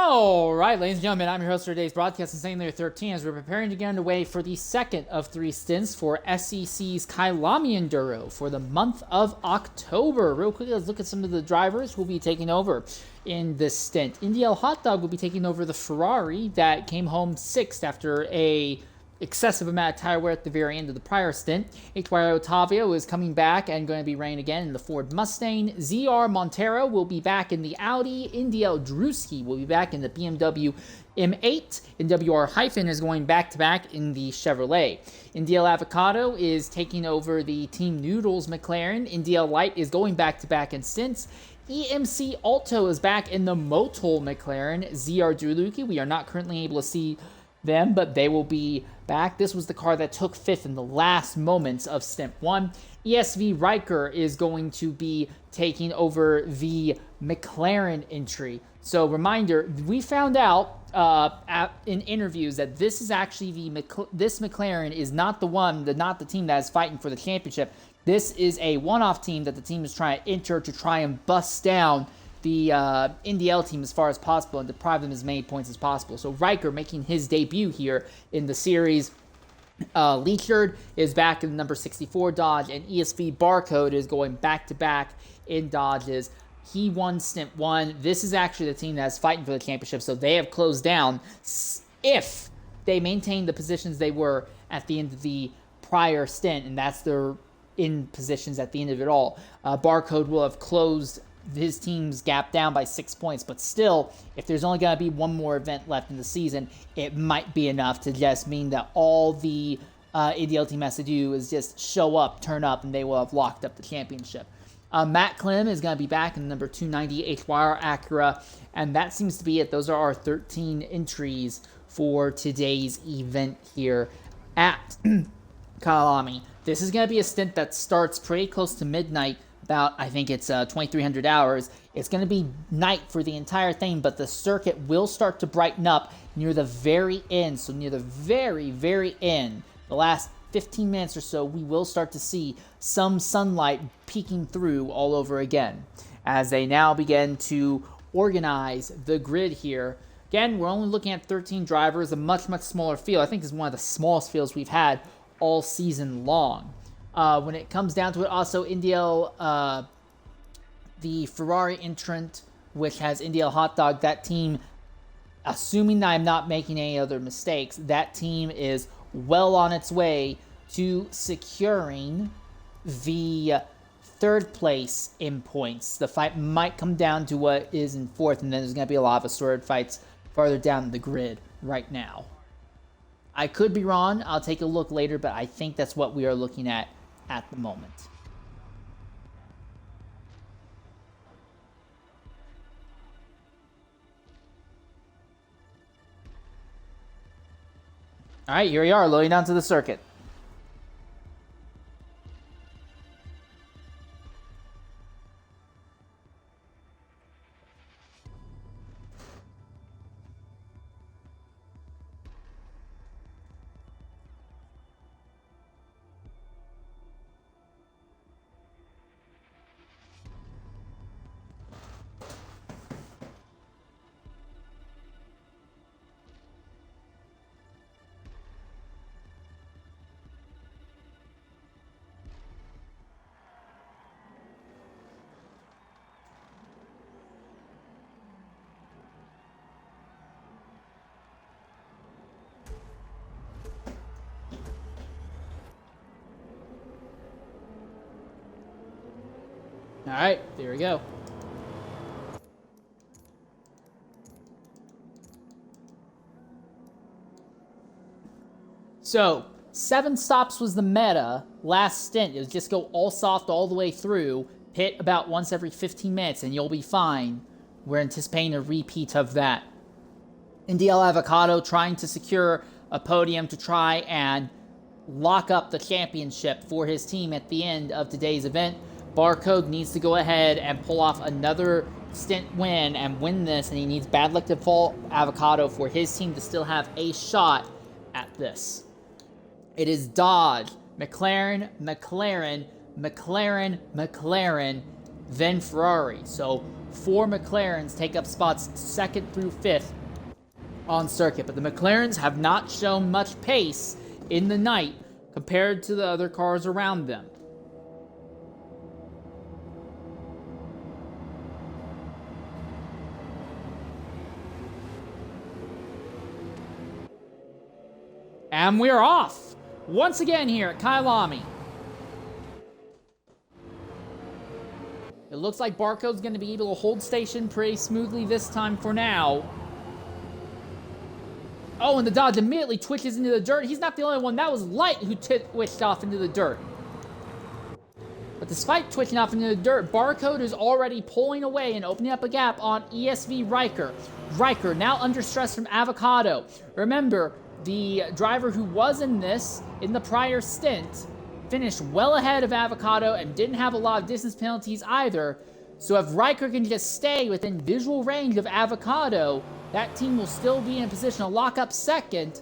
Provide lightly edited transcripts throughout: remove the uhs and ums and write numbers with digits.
All right, ladies and gentlemen, I'm your host for today's broadcast, Insanely 13, as we're preparing to get underway for the second of three stints for SEC's Kylami Enduro for the month of October. Real quickly, let's look at some of the drivers who will be taking over in this stint. NDL Hot Dog will be taking over the Ferrari that came home sixth after a excessive amount of tire wear at the very end of the prior stint. HYR Otavio is coming back and going to be running again in the Ford Mustang. ZR Montero will be back in the Audi. NDL Drewski will be back in the BMW M8. NWR- is going back-to-back in the Chevrolet. NDL Avocado is taking over the Team Noodles McLaren. NDL Light is going back-to-back in stints. EMC Alto is back in the Motul McLaren. ZR Drewluki, we are not currently able to see them, but they will be back. This was the car that took fifth in the last moments of Stint 1. ESV Riker is going to be taking over the McLaren entry. So, reminder, we found out in interviews that this is actually this McLaren is not the team that is fighting for the championship. This is a one-off team that the team is trying to enter to try and bust down the NDL team as far as possible and deprive them as many points as possible. So Riker making his debut here in the series. Leechard is back in the number 64 Dodge, and ESV Barcode is going back-to-back in Dodges. He won Stint 1. This is actually the team that is fighting for the championship, so they have closed down if they maintain the positions they were at the end of the prior stint, and that's their in positions at the end of it all. Barcode will have closed his team's gap down by 6 points, but still, if there's only going to be one more event left in the season, it might be enough to just mean that all the ADL team has to do is just show up, turn up, and they will have locked up the championship. Matt Klim is going to be back in the number 290 HYR Acura, and that seems to be it. Those are our 13 entries for today's event here at Kylami. This is going to be a stint that starts pretty close to midnight, about, I think it's 2,300 hours. It's going to be night for the entire thing, but the circuit will start to brighten up near the very end. So near the very, very end, the last 15 minutes or so, we will start to see some sunlight peeking through all over again as they now begin to organize the grid here. Again, we're only looking at 13 drivers, a much, much smaller field. I think this is one of the smallest fields we've had all season long. When it comes down to it, also NDL, the Ferrari entrant, which has NDL Hot Dog, that team, assuming that I'm not making any other mistakes, that team is well on its way to securing the third place in points. The fight might come down to what is in fourth, and then there's going to be a lot of assorted fights farther down the grid right now. I could be wrong. I'll take a look later, but I think that's what we are looking at the moment. All right, here we are, loading onto the circuit. All right, there we go. So, 7 stops was the meta last stint. It was just go all soft all the way through, hit about once every 15 minutes, and you'll be fine. We're anticipating a repeat of that. NDL Avocado trying to secure a podium to try and lock up the championship for his team at the end of today's event. Barcode needs to go ahead and pull off another stint win and win this, and he needs bad luck to fall Avocado for his team to still have a shot at this. It is Dodge, McLaren, McLaren, McLaren, McLaren, then Ferrari. So 4 McLarens take up spots 2nd through 5th on circuit. But the McLarens have not shown much pace in the night compared to the other cars around them. And we're off once again here at Kylami. It looks like Barcode's going to be able to hold station pretty smoothly this time for now. Oh, and the Dodge immediately twitches into the dirt. He's not the only one. That was Light who twitched off into the dirt. But despite twitching off into the dirt, Barcode is already pulling away and opening up a gap on ESV Riker. Riker now under stress from Avocado. Remember, the driver who was in the prior stint, finished well ahead of Avocado and didn't have a lot of distance penalties either. So if Riker can just stay within visual range of Avocado, that team will still be in a position to lock up second,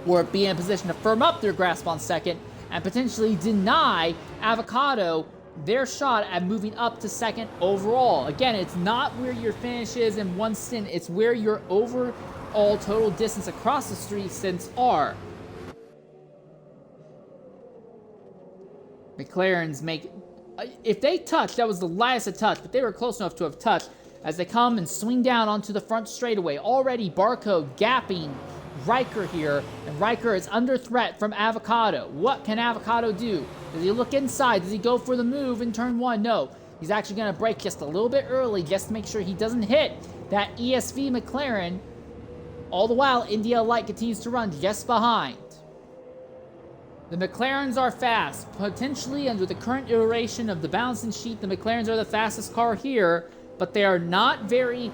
or be in a position to firm up their grasp on second, and potentially deny Avocado their shot at moving up to second overall. Again, it's not where your finish is in one stint, it's where your overall total distance across the three stints are. McLarens make... If they touched, that was the last to touch, but they were close enough to have touched as they come and swing down onto the front straightaway. Already Barcode gapping Riker here, and Riker is under threat from Avocado. What can Avocado do? Does he look inside? Does he go for the move in turn one? No. He's actually going to brake just a little bit early just to make sure he doesn't hit that ESV McLaren. All the while, India Light continues to run just behind. The McLarens are fast. Potentially, under the current iteration of the balancing sheet, the McLarens are the fastest car here, but they are not very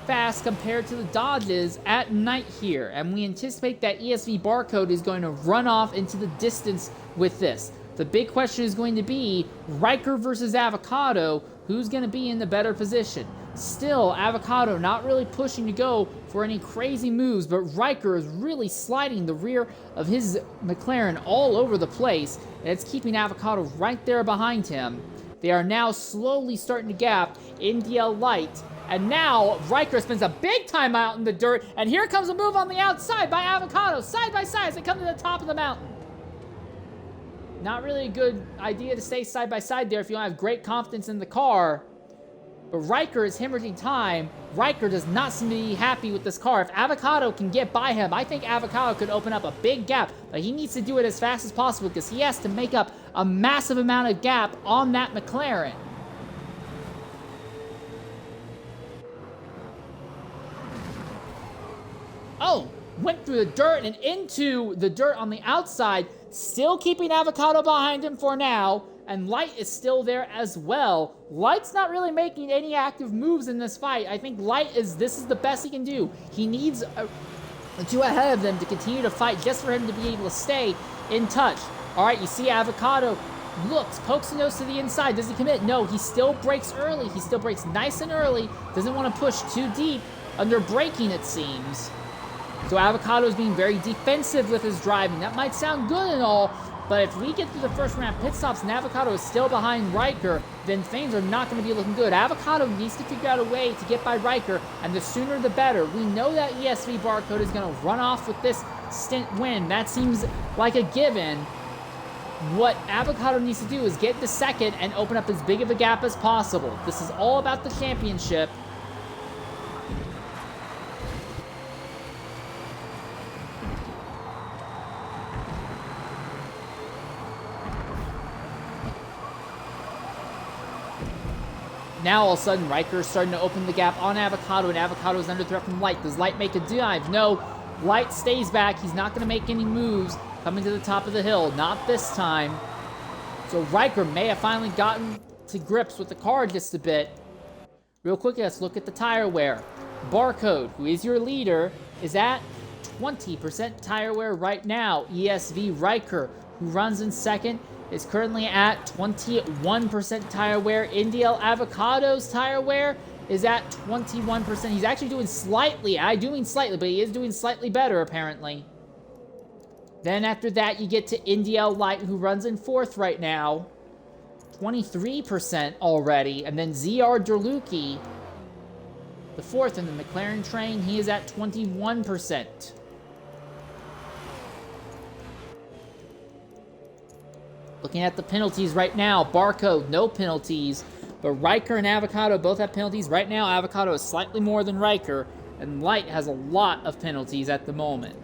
fast compared to the Dodges at night here. And we anticipate that ESV Barcode is going to run off into the distance with this. The big question is going to be Riker versus Avocado. Who's going to be in the better position? Still, Avocado not really pushing to go for any crazy moves, but Riker is really sliding the rear of his McLaren all over the place, and it's keeping Avocado right there behind him. They are now slowly starting to gap India Light, and now Riker spends a big time out in the dirt, and here comes a move on the outside by Avocado, side by side as they come to the top of the mountain. Not really a good idea to stay side by side there if you don't have great confidence in the car. But Riker is hemorrhaging time. Riker does not seem to be happy with this car. If Avocado can get by him, I think Avocado could open up a big gap. But he needs to do it as fast as possible because he has to make up a massive amount of gap on that McLaren. Oh, went through the dirt and into the dirt on the outside. Still keeping Avocado behind him for now. And Light is still there as well. Light's not really making any active moves in this fight. I think this is the best he can do. He needs two ahead of them to continue to fight just for him to be able to stay in touch. All right, you see Avocado looks, pokes the nose to the inside. Does he commit? No, he still brakes early. He still brakes nice and early. Doesn't want to push too deep under braking, it seems. So Avocado is being very defensive with his driving. That might sound good and all, but if we get through the first round pit stops and Avocado is still behind Riker, then things are not going to be looking good. Avocado needs to figure out a way to get by Riker, and the sooner the better. We know that ESV Barcode is going to run off with this stint win. That seems like a given. What Avocado needs to do is get to second and open up as big of a gap as possible. This is all about the championship. Now, all of a sudden, Riker is starting to open the gap on Avocado, and Avocado is under threat from Light. Does Light make a dive? No. Light stays back. He's not going to make any moves coming to the top of the hill. Not this time. So Riker may have finally gotten to grips with the car just a bit. Real quick, let's look at the tire wear. Barcode, who is your leader, is at 20% tire wear right now. ESV Riker, who runs in second, is currently at 21% tire wear. India Avocado's tire wear is at 21%. He's actually doing slightly, but he is doing slightly better, apparently. Then after that, you get to India Light, who runs in fourth right now. 23% already. And then ZR Derluki the fourth in the McLaren train. He is at 21%. Looking at the penalties right now, Barcode, no penalties, but Riker and Avocado both have penalties. Right now, Avocado is slightly more than Riker, and Light has a lot of penalties at the moment.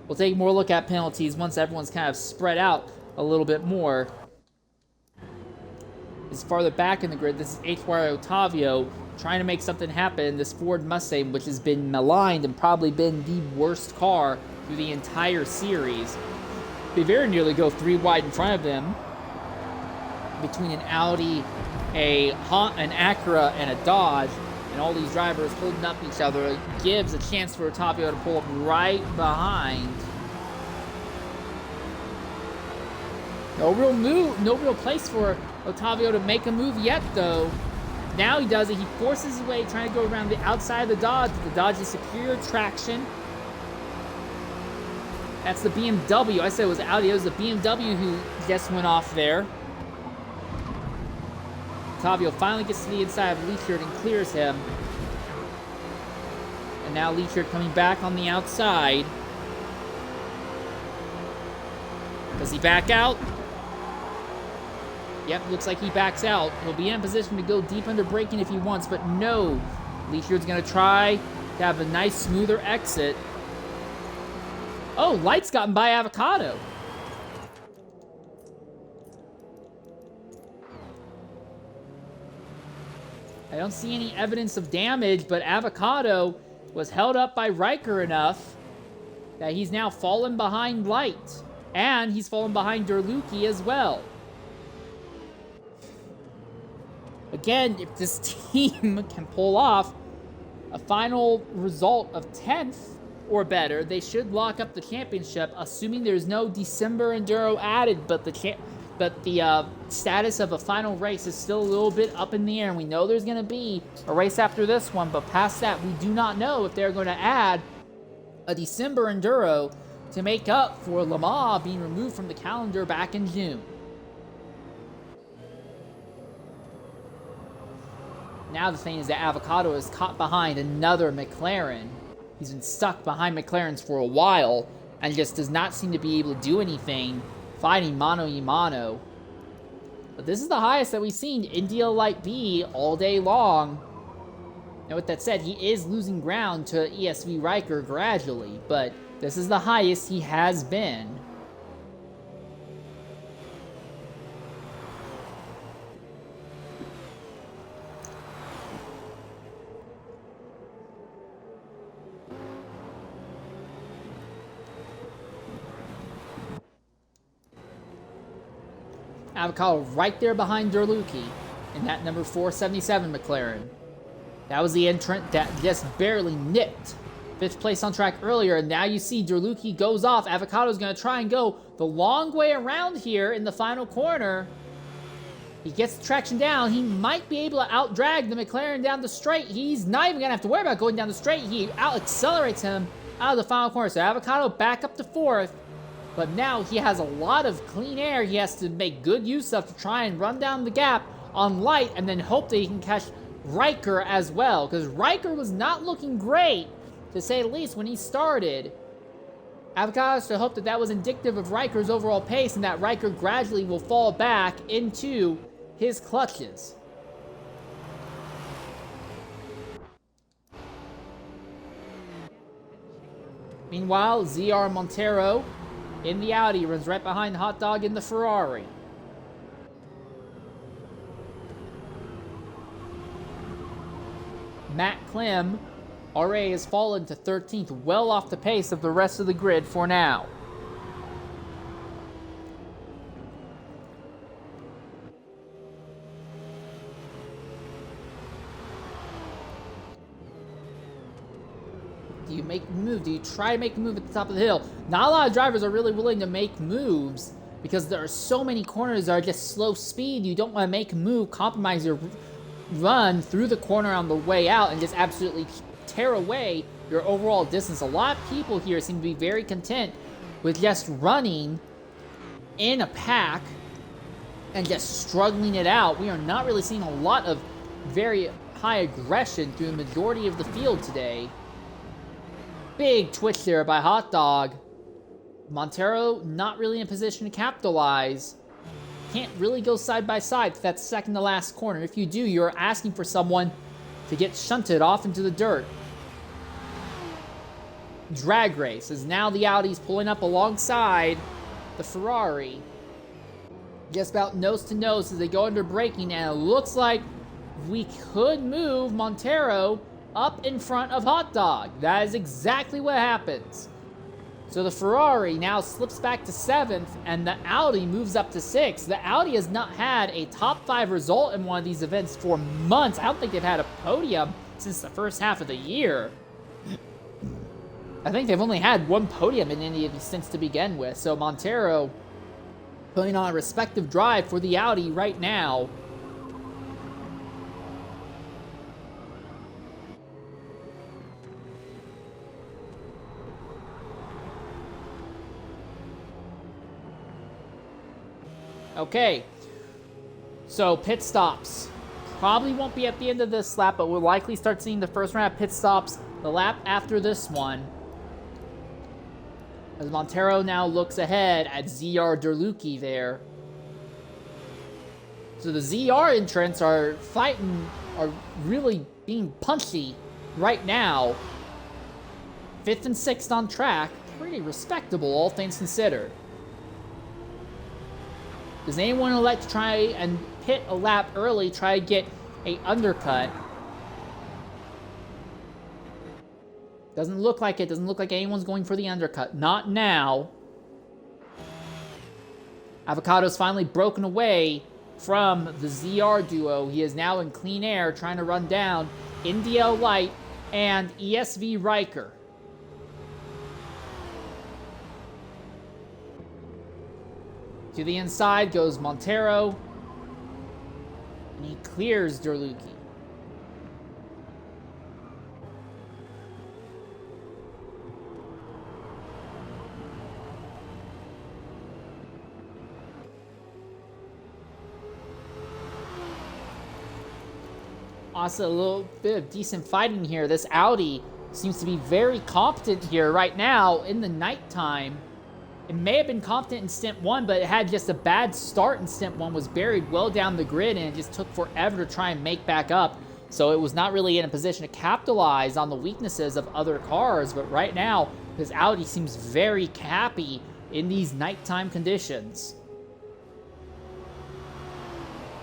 We'll take a more look at penalties once everyone's kind of spread out a little bit more. This is farther back in the grid. This is HY Otavio trying to make something happen in this Ford Mustang, which has been maligned and probably been the worst car through the entire series. They very nearly go 3 wide in front of them between an Audi, an Acura, and a Dodge, and all these drivers holding up each other. It gives a chance for Otavio to pull up right behind. No real move, no real place for Otavio to make a move yet, though. Now he does it. He forces his way, trying to go around the outside of the Dodge. The Dodge has superior traction. That's the BMW. I said it was Audi. It was the BMW who just went off there. Otavio finally gets to the inside of Leachard and clears him. And now Leachard coming back on the outside. Does he back out? Yep, looks like he backs out. He'll be in position to go deep under braking if he wants, but no. Leachard's going to try to have a nice, smoother exit. Oh, Light's gotten by Avocado. I don't see any evidence of damage, but Avocado was held up by Riker enough that he's now fallen behind Light. And he's fallen behind Derluki as well. Again, if this team can pull off a final result of 10th or better, they should lock up the championship, assuming there's no December Enduro added, but the status of a final race is still a little bit up in the air, and we know there's going to be a race after this one, but past that, we do not know if they're going to add a December Enduro to make up for Le Mans being removed from the calendar back in June. Now the thing is that Avocado is caught behind another McLaren. He's been stuck behind McLarens for a while and just does not seem to be able to do anything fighting mano a mano. But this is the highest that we've seen India Light B all day long. Now with that said, he is losing ground to ESV Riker gradually, but this is the highest he has been. Avocado right there behind Derluki in that number 477 McLaren. That was the entrant that just barely nipped 5th place on track earlier, and now you see Derluki goes off. Avocado's going to try and go the long way around here in the final corner. He gets the traction down. He might be able to out-drag the McLaren down the straight. He's not even going to have to worry about going down the straight. He out-accelerates him out of the final corner. So Avocado back up to 4th. But now he has a lot of clean air he has to make good use of to try and run down the gap on Light and then hope that he can catch Riker as well. Because Riker was not looking great, to say the least, when he started. Avocado has to hope that that was indicative of Riker's overall pace and that Riker gradually will fall back into his clutches. Meanwhile, ZR Montero in the Audi runs right behind Hot Dog in the Ferrari. Matt Clem already has fallen to 13th, well off the pace of the rest of the grid for now. Do you make a move? Do you try to make a move at the top of the hill? Not a lot of drivers are really willing to make moves because there are so many corners that are just slow speed. You don't want to make a move, compromise your run through the corner on the way out, and just absolutely tear away your overall distance. A lot of people here seem to be very content with just running in a pack and just struggling it out. We are not really seeing a lot of very high aggression through the majority of the field today. Big twitch there by Hot Dog. Montero not really in a position to capitalize. Can't really go side by side to that second to last corner. If you do, you're asking for someone to get shunted off into the dirt. Drag race, as now the Audi's pulling up alongside the Ferrari. Just about nose to nose as they go under braking, and it looks like we could move Montero up in front of Hot Dog. That is exactly what happens. So the Ferrari now slips back to 7th, and the Audi moves up to 6th. The Audi has not had a top 5 result in one of these events for months. I don't think they've had a podium since the first half of the year. I think they've only had one podium in any of these stints to begin with. So Montero putting on a respective drive for the Audi right now. Okay, so pit stops. Probably won't be at the end of this lap, but we'll likely start seeing the first round of pit stops the lap after this one. As Montero now looks ahead at ZR Derlucchi there. So the ZR entrants are fighting, are really being punchy right now. 5th and 6th on track. Pretty respectable, all things considered. Does anyone elect to try and pit a lap early, try to get a undercut? Doesn't look like it. Doesn't look like anyone's going for the undercut. Not now. Avocado's finally broken away from the ZR duo. He is now in clean air, trying to run down NDL Light and ESV Riker. To the inside goes Montero, and he clears Derlucchi. Also, a little bit of decent fighting here. This Audi seems to be very competent here right now in the nighttime. It may have been competent in Stint 1, but it had just a bad start in Stint 1, was buried well down the grid, and it just took forever to try and make back up. So it was not really in a position to capitalize on the weaknesses of other cars. But right now, this Audi seems very happy in these nighttime conditions.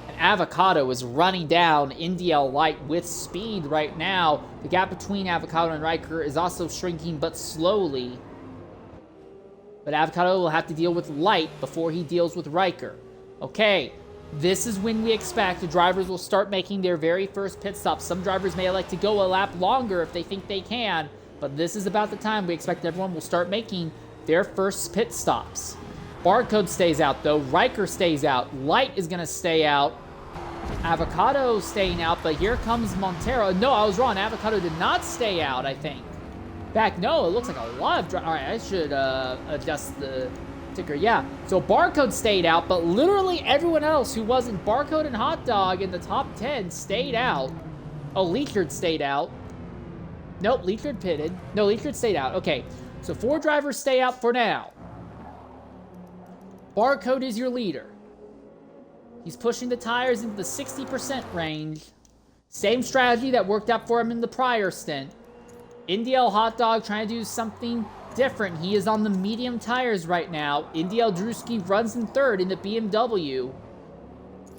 And Avocado is running down NDL Light with speed right now. The gap between Avocado and Riker is also shrinking, but slowly. But Avocado will have to deal with Light before he deals with Riker. Okay, this is when we expect the drivers will start making their very first pit stop. Some drivers may elect to go a lap longer if they think they can, but this is about the time we expect everyone will start making their first pit stops. Barcode stays out though, Riker stays out, Light is going to stay out, Avocado staying out, but here comes Montero. No, I was wrong, Avocado did not stay out, I think. Back, no, it looks like a lot of... Alright, I should adjust the ticker. Yeah, so Barcode stayed out, but literally everyone else who wasn't Barcode and Hot Dog in the top 10 stayed out. Oh, Leechard stayed out. Nope, Leechard pitted. No, Leechard stayed out. Okay, so 4 drivers stay out for now. Barcode is your leader. He's pushing the tires into the 60% range. Same strategy that worked out for him in the prior stint. NDL Hot Dog trying to do something different. He is on the medium tires right now. NDL Drewski runs in 3rd in the BMW.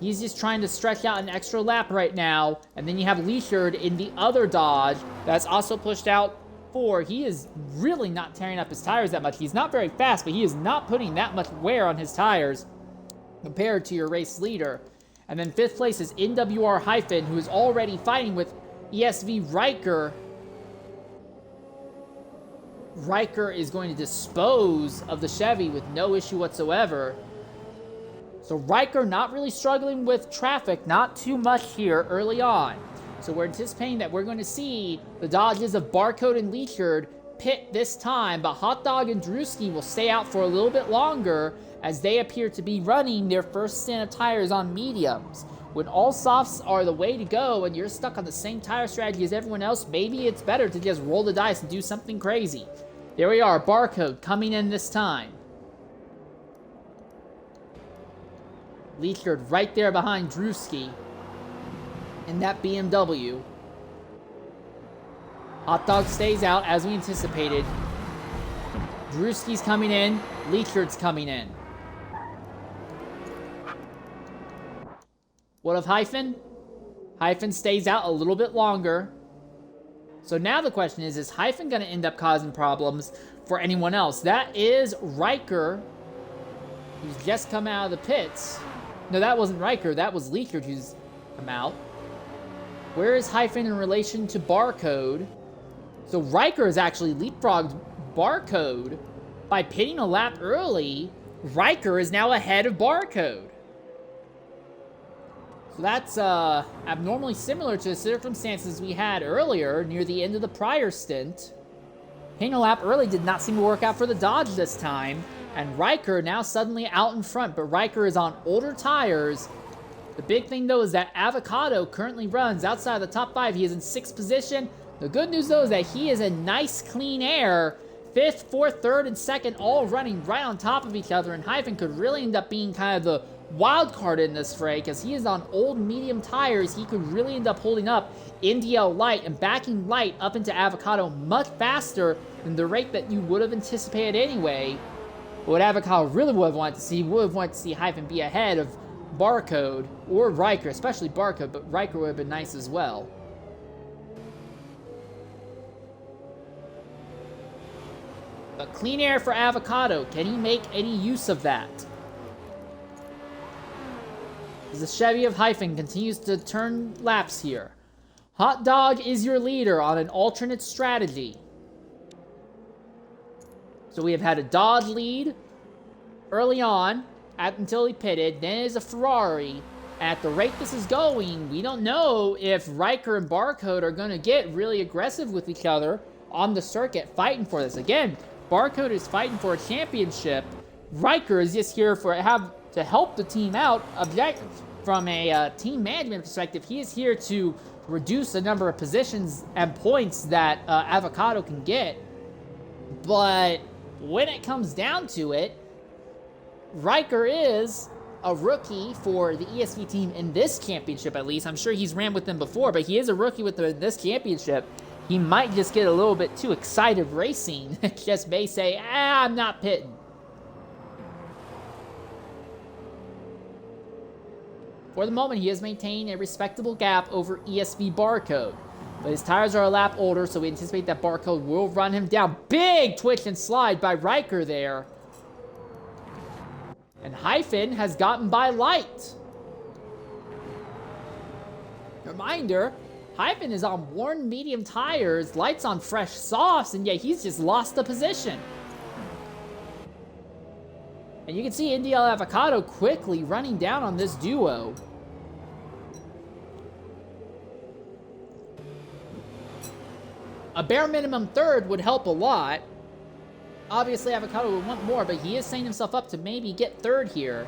He's just trying to stretch out an extra lap right now. And then you have Leechard in the other Dodge that's also pushed out 4. He is really not tearing up his tires that much. He's not very fast, but he is not putting that much wear on his tires compared to your race leader. And then 5th place is NWR Hyphen, who is already fighting with ESV Riker. Riker is going to dispose of the Chevy with no issue whatsoever. So Riker not really struggling with traffic, not too much here early on. So we're anticipating that we're going to see the Dodges of Barcode and Leechard pit this time, but Hot Dog and Drewski will stay out for a little bit longer as they appear to be running their first stint of tires on mediums. When all softs are the way to go and you're stuck on the same tire strategy as everyone else, maybe it's better to just roll the dice and do something crazy. There we are, Barcode coming in this time. Leechard right there behind Drewski in that BMW. Hot Dog stays out as we anticipated. Drewski's coming in, Leechard's coming in. What of Hyphen? Hyphen stays out a little bit longer. So now the question is Hyphen going to end up causing problems for anyone else? That is Riker, who's just come out of the pits. No, that wasn't Riker. That was Leechard who's come out. Where is Hyphen in relation to Barcode? So Riker has actually leapfrogged Barcode by pitting a lap early. Riker is now ahead of Barcode. So that's abnormally similar to the circumstances we had earlier near the end of the prior stint. Hitting a lap early did not seem to work out for the Dodge this time, and Riker now suddenly out in front, but Riker is on older tires. The big thing, though, is that Avocado currently runs outside of the top 5. He is in 6th position. The good news, though, is that he is in nice, clean air. 5th, 4th, 3rd, and 2nd, all running right on top of each other, and Hyphen could really end up being kind of the wild card in this fray, because he is on old medium tires. He could really end up holding up NDL Light and backing Light up into Avocado much faster than the rate that you would have anticipated anyway. But what Avocado really would have wanted to see Hyphen be ahead of Barcode or Riker, especially Barcode, but Riker would have been nice as well. But clean air for Avocado. Can he make any use of that? As the Chevy of Hyphen continues to turn laps here. Hot Dog is your leader on an alternate strategy. So we have had a Dodge lead early on until he pitted. Then it is a Ferrari. At the rate this is going, we don't know if Riker and Barcode are going to get really aggressive with each other on the circuit fighting for this. Again, Barcode is fighting for a championship. Riker is just here to help the team out. From a team management perspective, he is here to reduce the number of positions and points that Avocado can get. But when it comes down to it, Riker is a rookie for the ESV team in this championship, at least. I'm sure he's ran with them before, but he is a rookie with them in this championship. He might just get a little bit too excited racing. Just may say, I'm not pitting. For the moment, he has maintained a respectable gap over ESV Barcode. But his tires are a lap older, so we anticipate that Barcode will run him down. Big twitch and slide by Riker there. And Hyphen has gotten by Light. Reminder, Hyphen is on worn medium tires, Light's on fresh softs, and yet he's just lost the position. And you can see NDL Avocado quickly running down on this duo. A bare minimum third would help a lot. Obviously, Avocado would want more, but he is setting himself up to maybe get third here.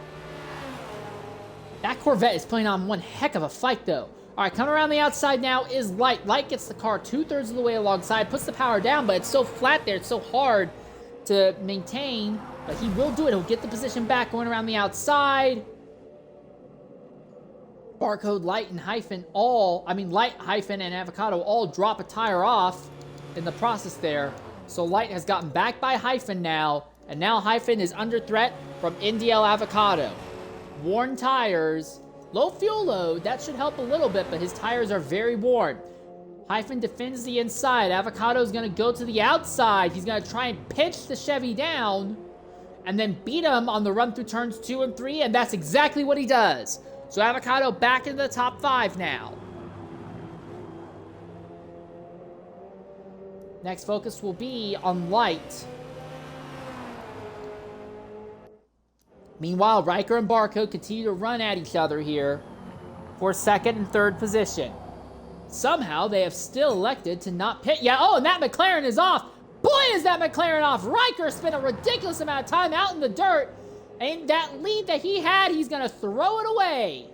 That Corvette is putting on one heck of a fight, though. All right, coming around the outside now is Light. Light gets the car 2/3 of the way alongside, puts the power down, but it's so flat there, it's so hard to maintain. But he will do it. He'll get the position back going around the outside. Barcode, Light, and Hyphen Light, Hyphen, and Avocado all drop a tire off in the process there. So Light has gotten back by Hyphen now, and now Hyphen is under threat from NDL Avocado. Worn tires, low fuel load, that should help a little bit, but his tires are very worn. Hyphen defends the inside. Avocado's gonna go to the outside. He's gonna try and pitch the Chevy down and then beat him on the run through turns 2 and 3, and that's exactly what he does. So Avocado back into the top 5 now. Next focus will be on Light. Meanwhile, Riker and Barcode continue to run at each other here for 2nd and 3rd position. Somehow, they have still elected to not pit yet. Oh, and that McLaren is off. Boy, is that McLaren off. Riker spent a ridiculous amount of time out in the dirt. And that lead that he had, he's going to throw it away.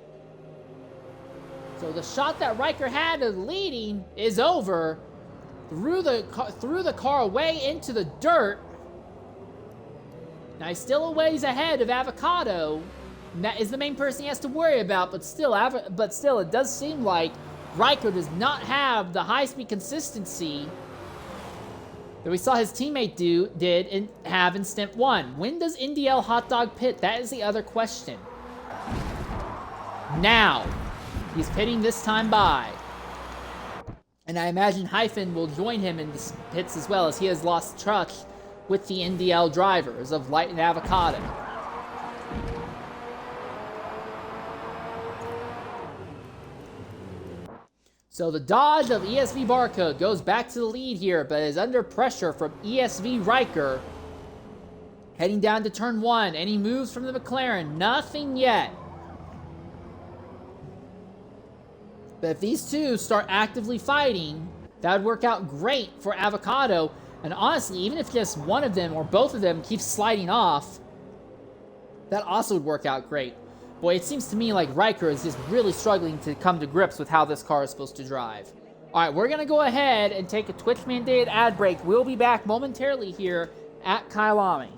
So the shot that Riker had of leading is over. Threw the car away into the dirt. Now he's still a ways ahead of Avocado. And that is the main person he has to worry about, but still, it does seem like Riker does not have the high-speed consistency that we saw his teammate have in Stint 1. When does NDL Hot Dog pit? That is the other question. Now, he's pitting this time by. And I imagine Hyphen will join him in the pits as well, as he has lost touch with the NDL drivers of Light and Avocado. So the Dodge of ESV Barcode goes back to the lead here, but is under pressure from ESV Riker. Heading down to turn 1. Any moves from the McLaren? Nothing yet. But if these two start actively fighting, that would work out great for Avocado. And honestly, even if just one of them or both of them keeps sliding off, that also would work out great. Boy, it seems to me like Riker is just really struggling to come to grips with how this car is supposed to drive. All right, we're going to go ahead and take a Twitch-mandated ad break. We'll be back momentarily here at Kylami.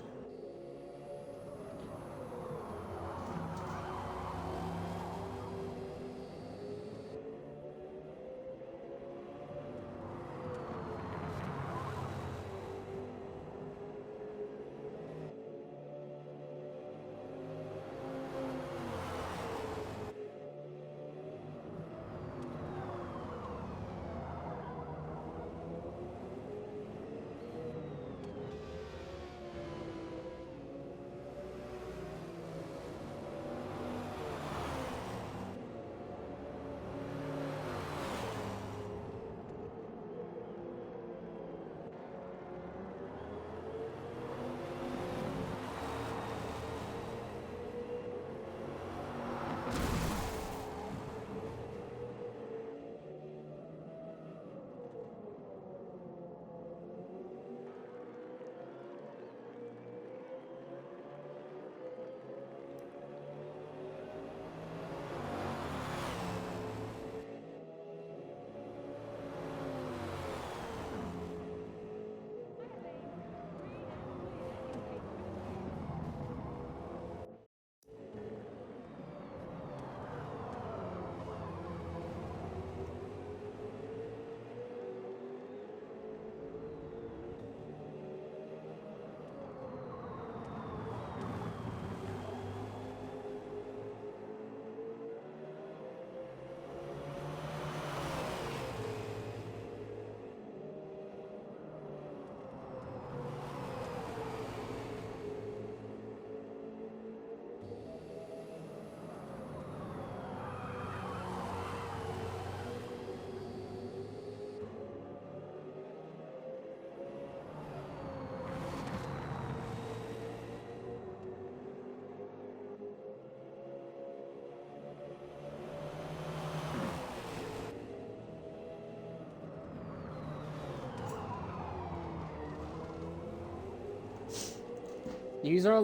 These are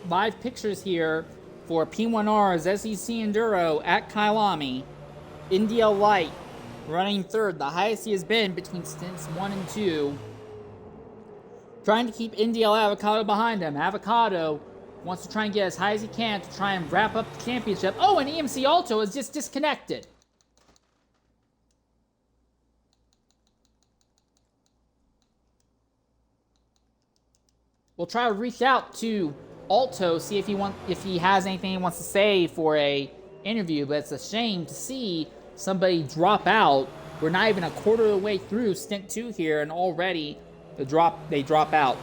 live pictures here for P1R's SEC Enduro at Kylami. NDL Light running third, the highest he has been between stints 1 and 2. Trying to keep NDL Avocado behind him. Avocado wants to try and get as high as he can to try and wrap up the championship. Oh, and EMC Alto is just disconnected. We'll try to reach out to Alto, see if he has anything he wants to say for a interview, but it's a shame to see somebody drop out. We're not even a quarter of the way through stint 2 here, and already they drop out.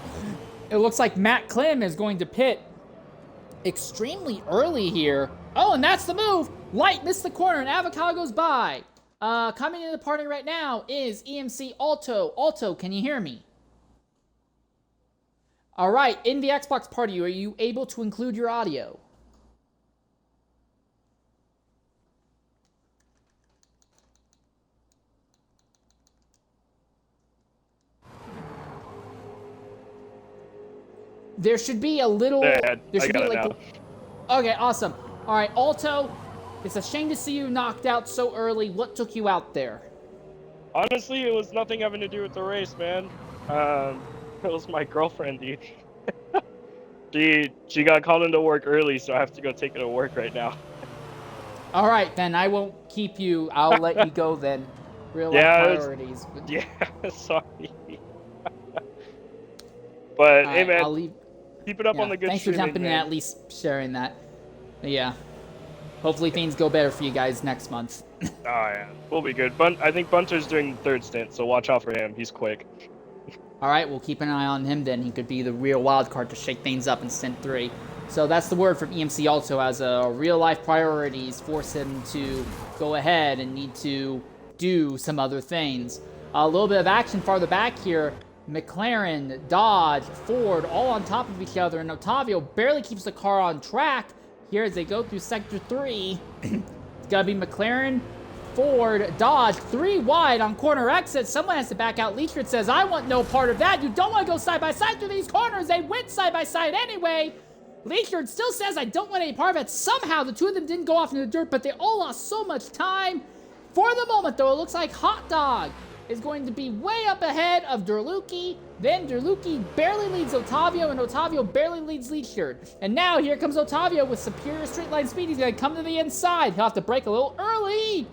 It looks like Matt Klim is going to pit extremely early here. Oh, and that's the move. Light missed the corner, and Avocado goes by. Coming into the party right now is EMC Alto. Alto, can you hear me? All right, in the Xbox party, are you able to include your audio? There should be a little... There should be like... Okay, awesome. All right, Alto, It's a shame to see you knocked out so early. What took you out there? Honestly, it was nothing having to do with the race, man. It was my girlfriend, dude. She got called into work early, so I have to go take her to work right now. All right, then I won't keep you. I'll let you go then. Real life Yeah, priorities. yeah, sorry. But All hey, right, man, I'll leave. keep it up on Yeah, the good thanks for streaming, jumping in, man. at least sharing that. But yeah, hopefully things go better for you guys next month. Oh yeah, we'll be good. I think Bunter's doing third stint, so watch out for him. He's quick. All right, we'll keep an eye on him then. He could be the real wild card to shake things up in Stint 3. So that's the word from EMC also, as real-life priorities force him to go ahead and need to do some other things. A little bit of action farther back here. McLaren, Dodge, Ford, all on top of each other, and Otavio barely keeps the car on track here as they go through Sector 3. It's got to be McLaren, Ford, Dodge, 3 wide on corner exit. Someone has to back out. Leachard says, I want no part of that. You don't want to go side by side through these corners. They went side by side anyway. Leachard still says, I don't want any part of it. Somehow, the two of them didn't go off into the dirt, but they all lost so much time. For the moment, though, it looks like Hot Dog is going to be way up ahead of Derluki. Then Derluki barely leads Otavio, and Otavio barely leads Leachard. And now here comes Otavio with superior straight line speed. He's going to come to the inside. He'll have to brake a little early.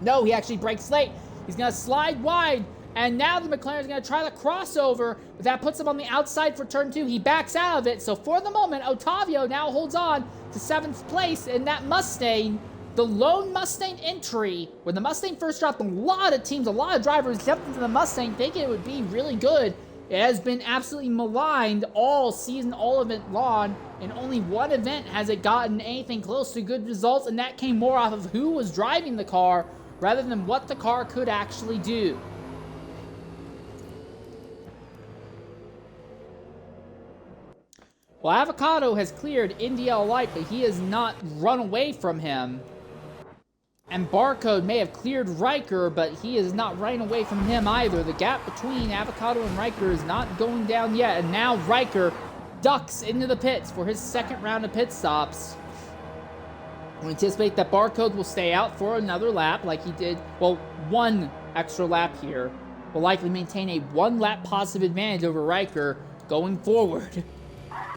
No, he actually brakes late. He's going to slide wide. And now the McLaren's going to try the crossover. But that puts him on the outside for turn 2. He backs out of it. So for the moment, Otavio now holds on to 7th place in that Mustang. The lone Mustang entry. When the Mustang first dropped, a lot of teams, a lot of drivers jumped into the Mustang thinking it would be really good. It has been absolutely maligned all season, all event long. In only one event has it gotten anything close to good results. And that came more off of who was driving the car rather than what the car could actually do. Well, Avocado has cleared NDL Light, but he has not run away from him. And Barcode may have cleared Riker, but he is not running away from him either. The gap between Avocado and Riker is not going down yet. And now Riker ducks into the pits for his second round of pit stops. We anticipate that Barcode will stay out for another lap like he did, well, one extra lap here. Will likely maintain a 1 lap positive advantage over Riker going forward.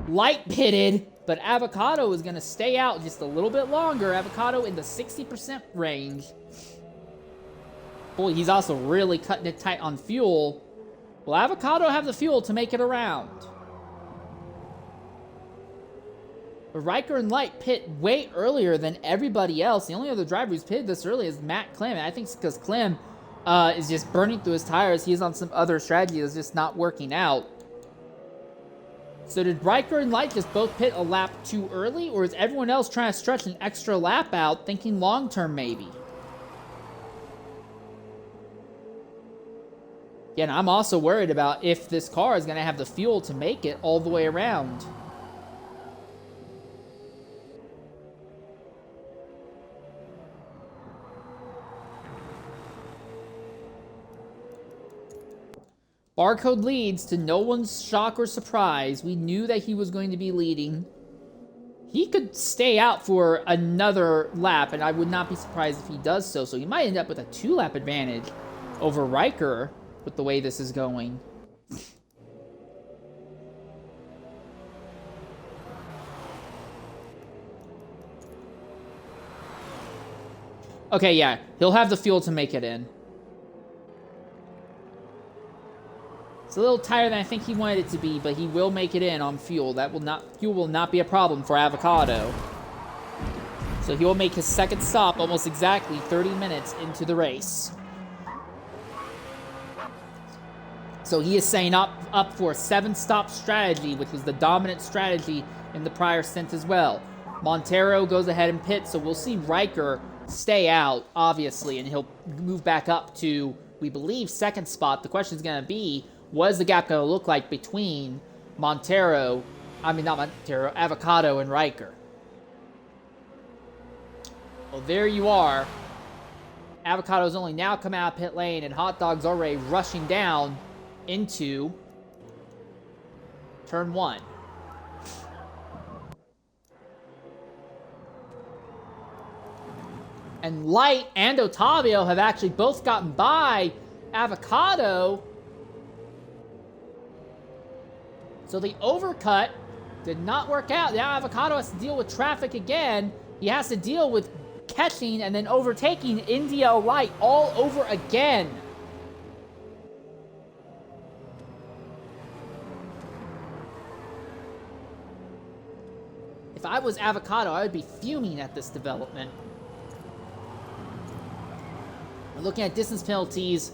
Light pitted, but Avocado is going to stay out just a little bit longer. Avocado in the 60% range. Boy, he's also really cutting it tight on fuel. Will Avocado have the fuel to make it around? But Riker and Light pit way earlier than everybody else. The only other driver who's pitted this early is Matt Clem. And I think it's because Clem is just burning through his tires. He's on some other strategy that's just not working out. So did Riker and Light just both pit a lap too early? Or is everyone else trying to stretch an extra lap out, thinking long-term maybe? Again, I'm also worried about if this car is going to have the fuel to make it all the way around. Barcode leads to no one's shock or surprise. We knew that he was going to be leading. He could stay out for another lap, and I would not be surprised if he does so. So he might end up with a 2-lap advantage over Riker with the way this is going. Okay, yeah, he'll have the fuel to make it in. It's a little tighter than I think he wanted it to be, but he will make it in on fuel. Fuel will not be a problem for Avocado. So he will make his second stop almost exactly 30 minutes into the race. So he is saying up for a 7-stop strategy, which was the dominant strategy in the prior stint as well. Montero goes ahead and pits, so we'll see Riker stay out, obviously, and he'll move back up to, we believe, second spot. The question is going to be, what is the gap going to look like between Avocado and Riker? Well, there you are. Avocado's only now come out of pit lane, and Hot Dog's already rushing down into turn 1. And Light and Otavio have actually both gotten by Avocado. So the overcut did not work out. Now Avocado has to deal with traffic again. He has to deal with catching and then overtaking Indio Light all over again. If I was Avocado, I would be fuming at this development. We're looking at distance penalties.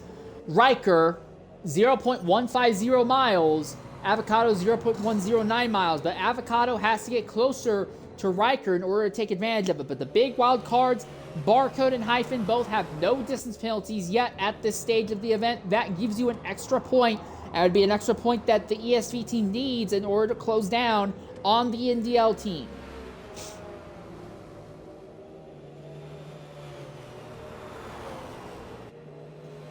Riker, 0.150 miles. Avocado, 0.109 miles. But Avocado has to get closer to Riker in order to take advantage of it. But the big wild cards, Barcode and Hyphen, both have no distance penalties yet at this stage of the event. That gives you an extra point. That would be an extra point that the ESV team needs in order to close down on the NDL team.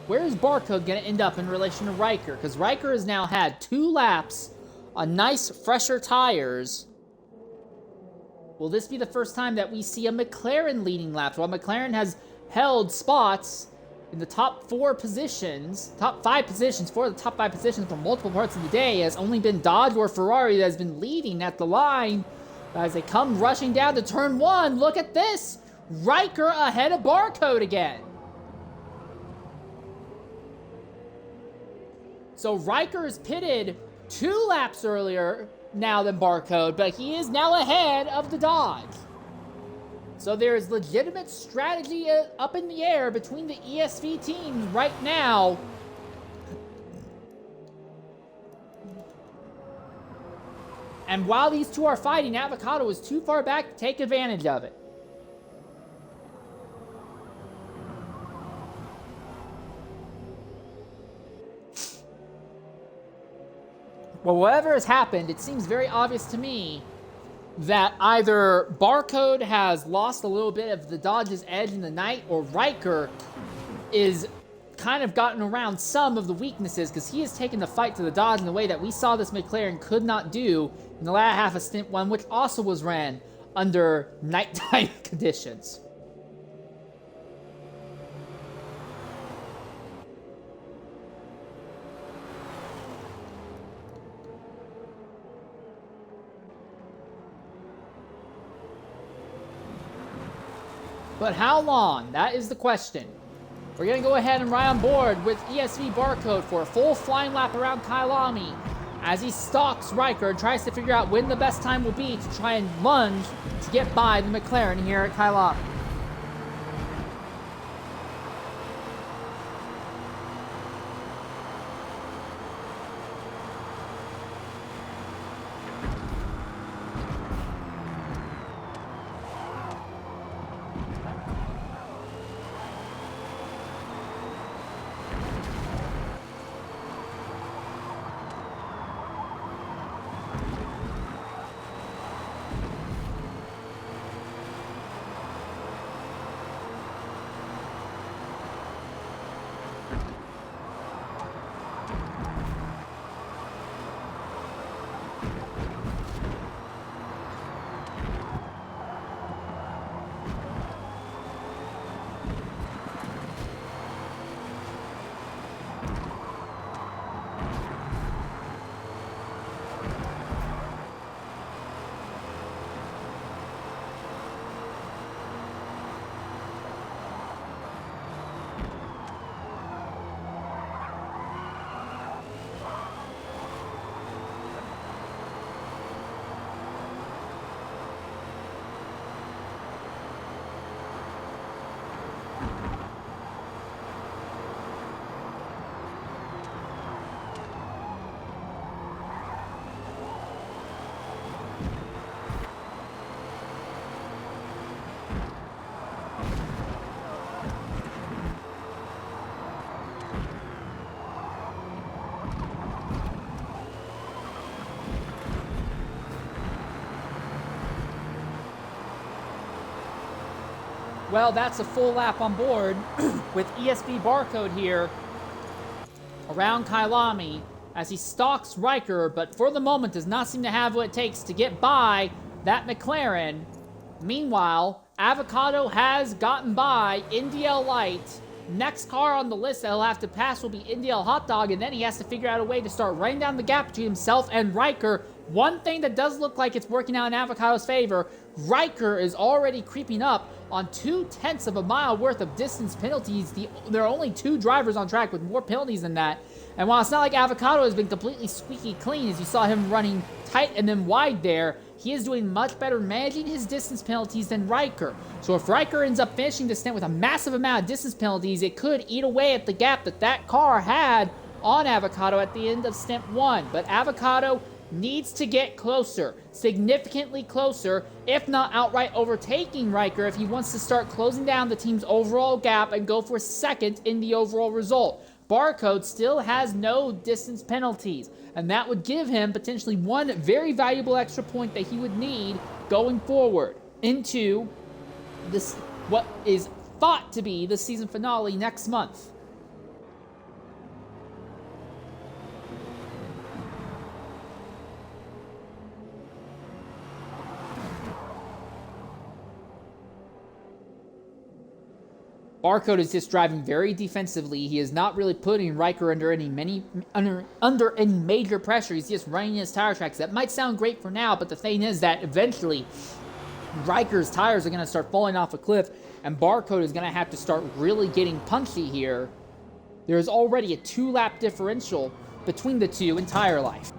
Where is Barcode going to end up in relation to Riker? Because Riker has now had 2 laps on nice, fresher tires. Will this be the first time that we see a McLaren leading laps? While McLaren has held spots in the top 4 positions, top 5 positions, 4 of the top 5 positions for multiple parts of the day, has only been Dodge or Ferrari that has been leading at the line. As they come rushing down to turn 1, look at this! Riker ahead of Barcode again. So Riker is pitted 2 laps earlier now than Barcode, but he is now ahead of the Dodge. So there is legitimate strategy up in the air between the ESV teams right now. And while these two are fighting, Avocado is too far back to take advantage of it. Well, whatever has happened, it seems very obvious to me that either Barcode has lost a little bit of the Dodge's edge in the night, or Riker is kind of gotten around some of the weaknesses, because he has taken the fight to the Dodge in a way that we saw this McLaren could not do in the latter half of Stint 1, which also was ran under nighttime conditions. But how long? That is the question. We're going to go ahead and ride on board with ESV Barcode for a full flying lap around Kylami as he stalks Riker and tries to figure out when the best time will be to try and lunge to get by the McLaren here at Kylami. Well, that's a full lap on board with ESV Barcode here around Kylami as he stalks Riker, but for the moment does not seem to have what it takes to get by that McLaren. Meanwhile, Avocado has gotten by NDL Light. Next car on the list that he'll have to pass will be NDL Hot Dog, and then he has to figure out a way to start running down the gap between himself and Riker. One thing that does look like it's working out in Avocado's favor, Riker is already creeping up on 2/10 of a mile worth of distance penalties. There are only 2 drivers on track with more penalties than that. And while it's not like Avocado has been completely squeaky clean, as you saw him running tight and then wide there, he is doing much better managing his distance penalties than Riker. So if Riker ends up finishing the stint with a massive amount of distance penalties, it could eat away at the gap that car had on Avocado at the end of stint 1. But Avocado needs to get closer, significantly closer, if not outright overtaking Riker if he wants to start closing down the team's overall gap and go for second in the overall result. Barcode still has no distance penalties, and that would give him potentially one very valuable extra point that he would need going forward into this, what is thought to be the season finale next month. Barcode is just driving very defensively. He is not really putting Riker under any major pressure. He's just running his tire tracks. That might sound great for now, but the thing is that eventually Riker's tires are going to start falling off a cliff, and Barcode is going to have to start really getting punchy here. There is already a 2-lap differential between the two in tire life.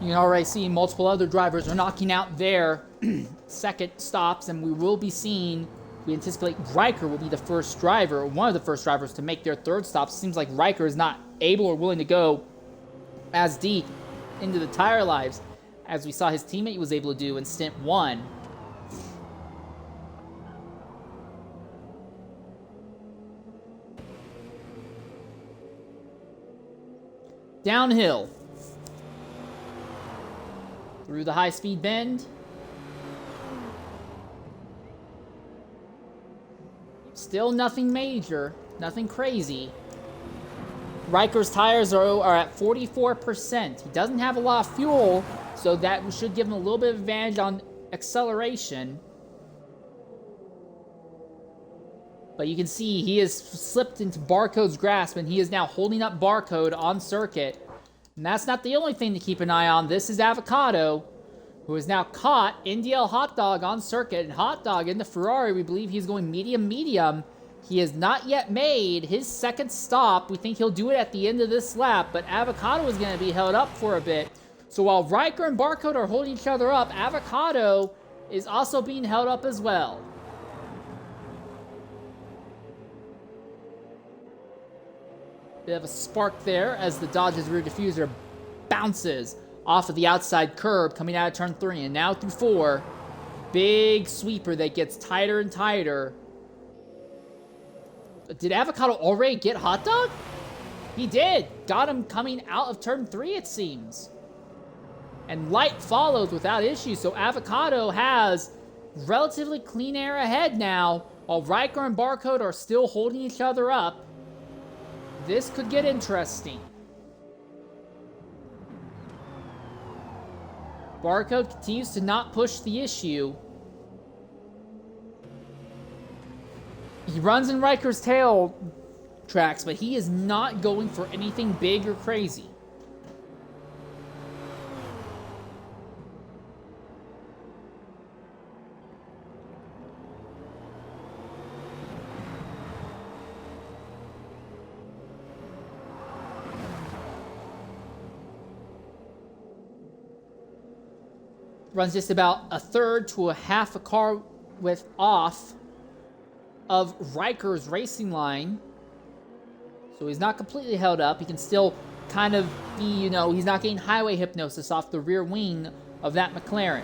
You can already see multiple other drivers are knocking out their second stops, and we will be seeing, we anticipate Riker will be the first driver, or one of the first drivers to make their third stop. Seems like Riker is not able or willing to go as deep into the tire lives as we saw his teammate was able to do in stint 1. Downhill. Through the high-speed bend. Still nothing major, nothing crazy. Riker's tires are at 44%. He doesn't have a lot of fuel, so that should give him a little bit of advantage on acceleration. But you can see he has slipped into Barcode's grasp, and he is now holding up Barcode on circuit. And that's not the only thing to keep an eye on. This is Avocado, who has now caught NDL Hot Dog on circuit. And Hot Dog in the Ferrari, we believe he's going medium. He has not yet made his second stop. We think he'll do it at the end of this lap, but Avocado is going to be held up for a bit. So while Riker and Barcode are holding each other up, Avocado is also being held up as well. Bit of a spark there as the Dodge's rear diffuser bounces off of the outside curb coming out of turn 3, and now through 4. Big sweeper that gets tighter and tighter. Did Avocado already get Hot Dog? He did. Got him coming out of turn 3, it seems. And Light follows without issue, so Avocado has relatively clean air ahead now, while Riker and Barcode are still holding each other up. This could get interesting. Barcode continues to not push the issue. He runs in Riker's tail tracks, but he is not going for anything big or crazy. Runs just about a third to a half a car width off of Riker's racing line. So he's not completely held up. He can still kind of be, he's not getting highway hypnosis off the rear wing of that McLaren.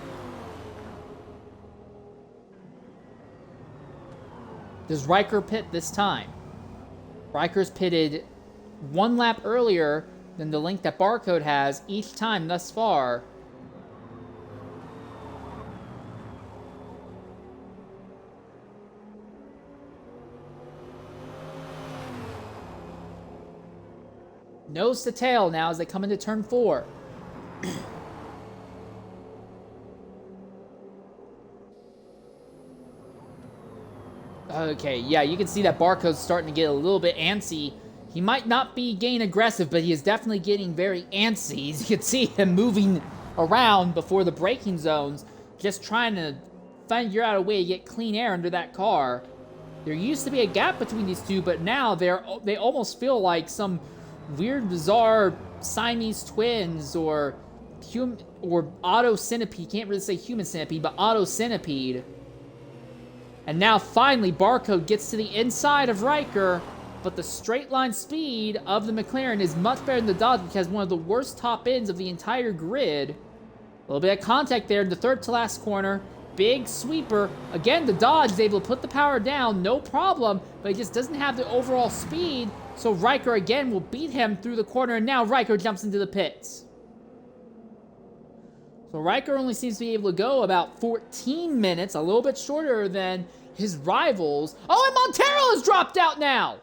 Does Riker pit this time? Riker's pitted 1 lap earlier than the length that Barcode has each time thus far. Nose to tail now as they come into turn 4. Okay, yeah, you can see that Barcode's starting to get a little bit antsy. He might not be getting aggressive, but he is definitely getting very antsy. As you can see him moving around before the braking zones, just trying to figure out a way to get clean air under that car. There used to be a gap between these two, but now they almost feel like some weird, bizarre Siamese twins or auto centipede. Can't really say human centipede, but auto centipede. And now, finally, Barcode gets to the inside of Riker, but the straight line speed of the McLaren is much better than the Dodge, which has one of the worst top ends of the entire grid. A little bit of contact there in the third to last corner. Big sweeper. Again, the Dodge is able to put the power down, no problem, but he just doesn't have the overall speed, so Riker again will beat him through the corner, and now Riker jumps into the pits. So Riker only seems to be able to go about 14 minutes, a little bit shorter than his rivals. Oh, and Montero has dropped out now!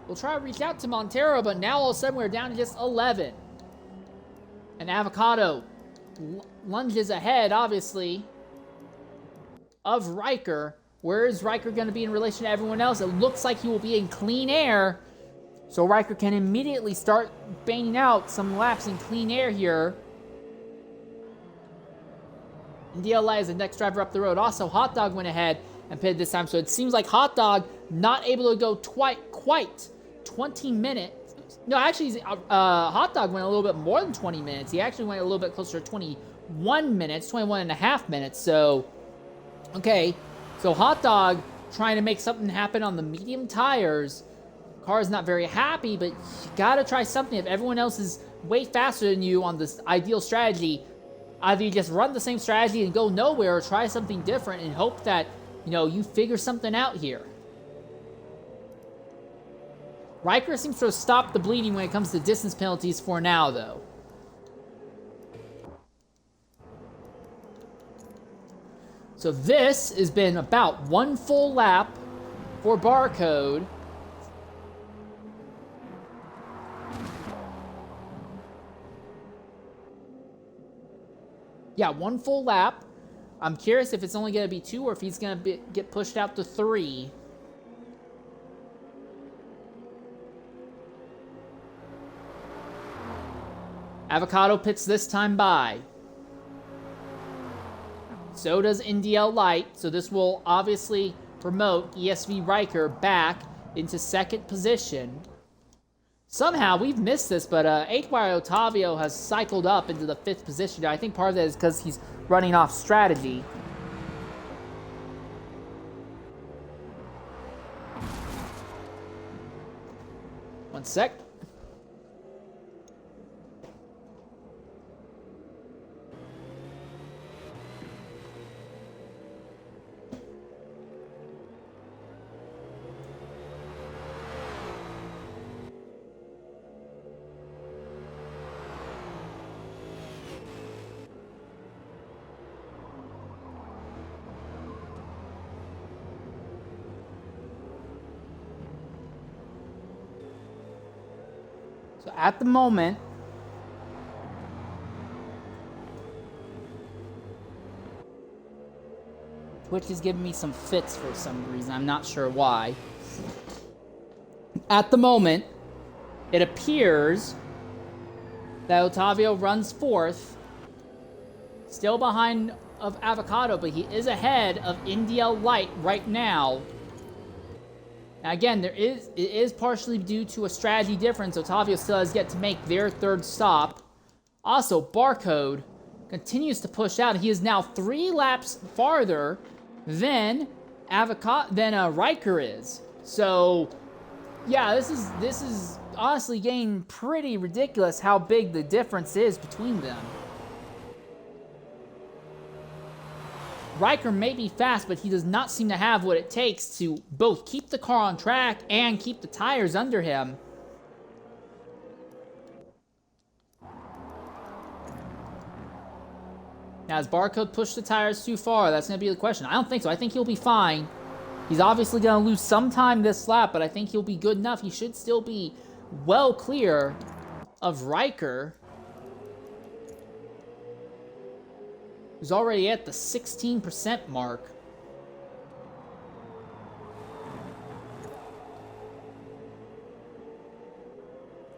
We'll try to reach out to Montero, but now all of a sudden we're down to just 11. And Avocado lunges ahead, obviously, of Riker. Where is Riker going to be in relation to everyone else? It looks like he will be in clean air. So Riker can immediately start banging out some laps in clean air here. And DLI is the next driver up the road. Also, Hot Dog went ahead and pitted this time. So it seems like Hot Dog not able to go quite 20 minutes. No, actually, Hot Dog went a little bit more than 20 minutes. He actually went a little bit closer to 21 minutes, 21 and a half minutes. So, okay. So Hot Dog trying to make something happen on the medium tires. Car is not very happy, but you gotta try something. If everyone else is way faster than you on this ideal strategy, either you just run the same strategy and go nowhere, or try something different and hope that, you know, you figure something out here. Riker seems to have stopped the bleeding when it comes to distance penalties for now, though. So this has been about 1 full lap for Barcode. Yeah, 1 full lap. I'm curious if it's only going to be 2 or if he's going to get pushed out to 3. Avocado pits this time by. So does NDL Light, so this will obviously promote ESV Riker back into 2nd position. Somehow, we've missed this, but HY Otavio has cycled up into the 5th position. I think part of that is because he's running off strategy. One sec. So at the moment, Twitch is giving me some fits for some reason. I'm not sure why. At the moment, it appears that Otavio runs 4th, still behind of Avocado, but he is ahead of NDL Light right now. Now again, it is partially due to a strategy difference. Otavio still has yet to make their 3rd stop. Also, Barcode continues to push out. He is now 3 laps farther than Riker is. So, yeah, this is honestly getting pretty ridiculous how big the difference is between them. Riker may be fast, but he does not seem to have what it takes to both keep the car on track and keep the tires under him. Now, has Barcode pushed the tires too far? That's going to be the question. I don't think so. I think he'll be fine. He's obviously going to lose some time this lap, but I think he'll be good enough. He should still be well clear of Riker, who's already at the 16% mark.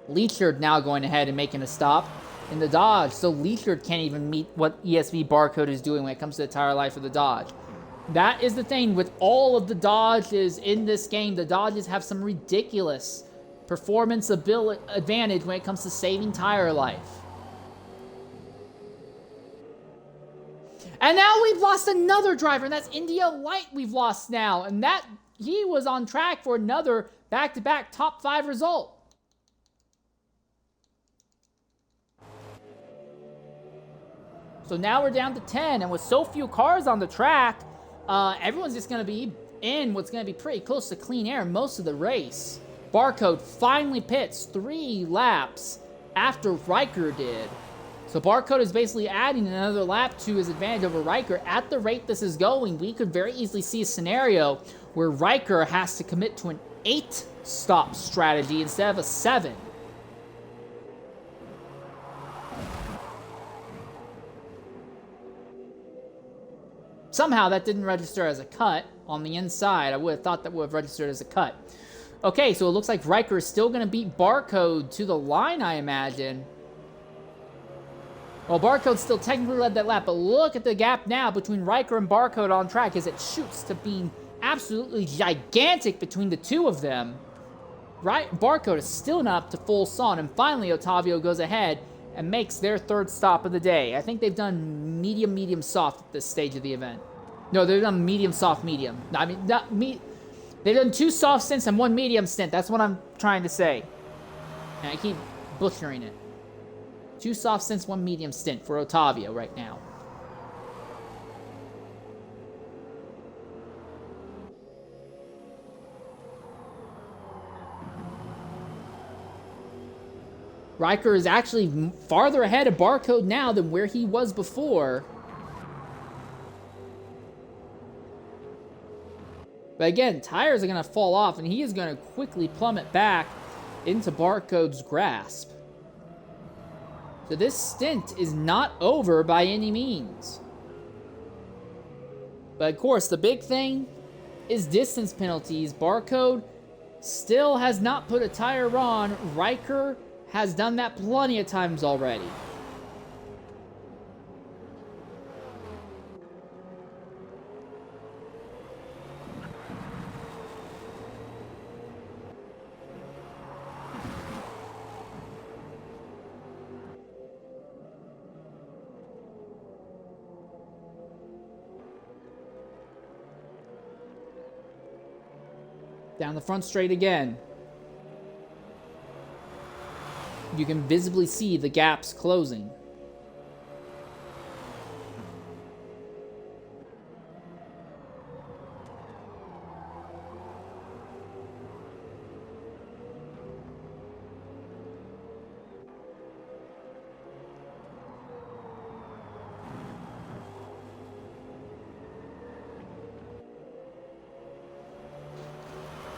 Leachard now going ahead and making a stop in the Dodge, so Leachard can't even meet what ESV Barcode is doing when it comes to the tire life of the Dodge. That is the thing with all of the Dodges in this game. The Dodges have some ridiculous performance advantage when it comes to saving tire life. And now we've lost another driver, and that's India Light we've lost now. And that he was on track for another back-to-back top 5 result. So now we're down to 10, and with so few cars on the track, everyone's just going to be in what's going to be pretty close to clean air most of the race. Barcode finally pits 3 laps after Riker did. So Barcode is basically adding another lap to his advantage over Riker. At the rate this is going, we could very easily see a scenario where Riker has to commit to an 8-stop strategy instead of a 7. Somehow that didn't register as a cut on the inside. I would have thought that would have registered as a cut. Okay, so it looks like Riker is still going to beat Barcode to the line, I imagine. Well, Barcode still technically led that lap, but look at the gap now between Riker and Barcode on track as it shoots to being absolutely gigantic between the two of them. Barcode is still not up to full son, and finally Otavio goes ahead and makes their 3rd stop of the day. I think they've done medium, medium, soft at this stage of the event. No, they've done medium, soft, medium. I mean, they've done 2 soft stints and 1 medium stint. That's what I'm trying to say. And I keep butchering it. 2 soft stints, 1 medium stint for Otavio right now. Riker is actually farther ahead of Barcode now than where he was before. But again, tires are going to fall off, and he is going to quickly plummet back into Barcode's grasp. So this stint is not over by any means. But of course, the big thing is distance penalties. Barcode still has not put a tire on. Riker has done that plenty of times already. Down the front straight again. You can visibly see the gaps closing.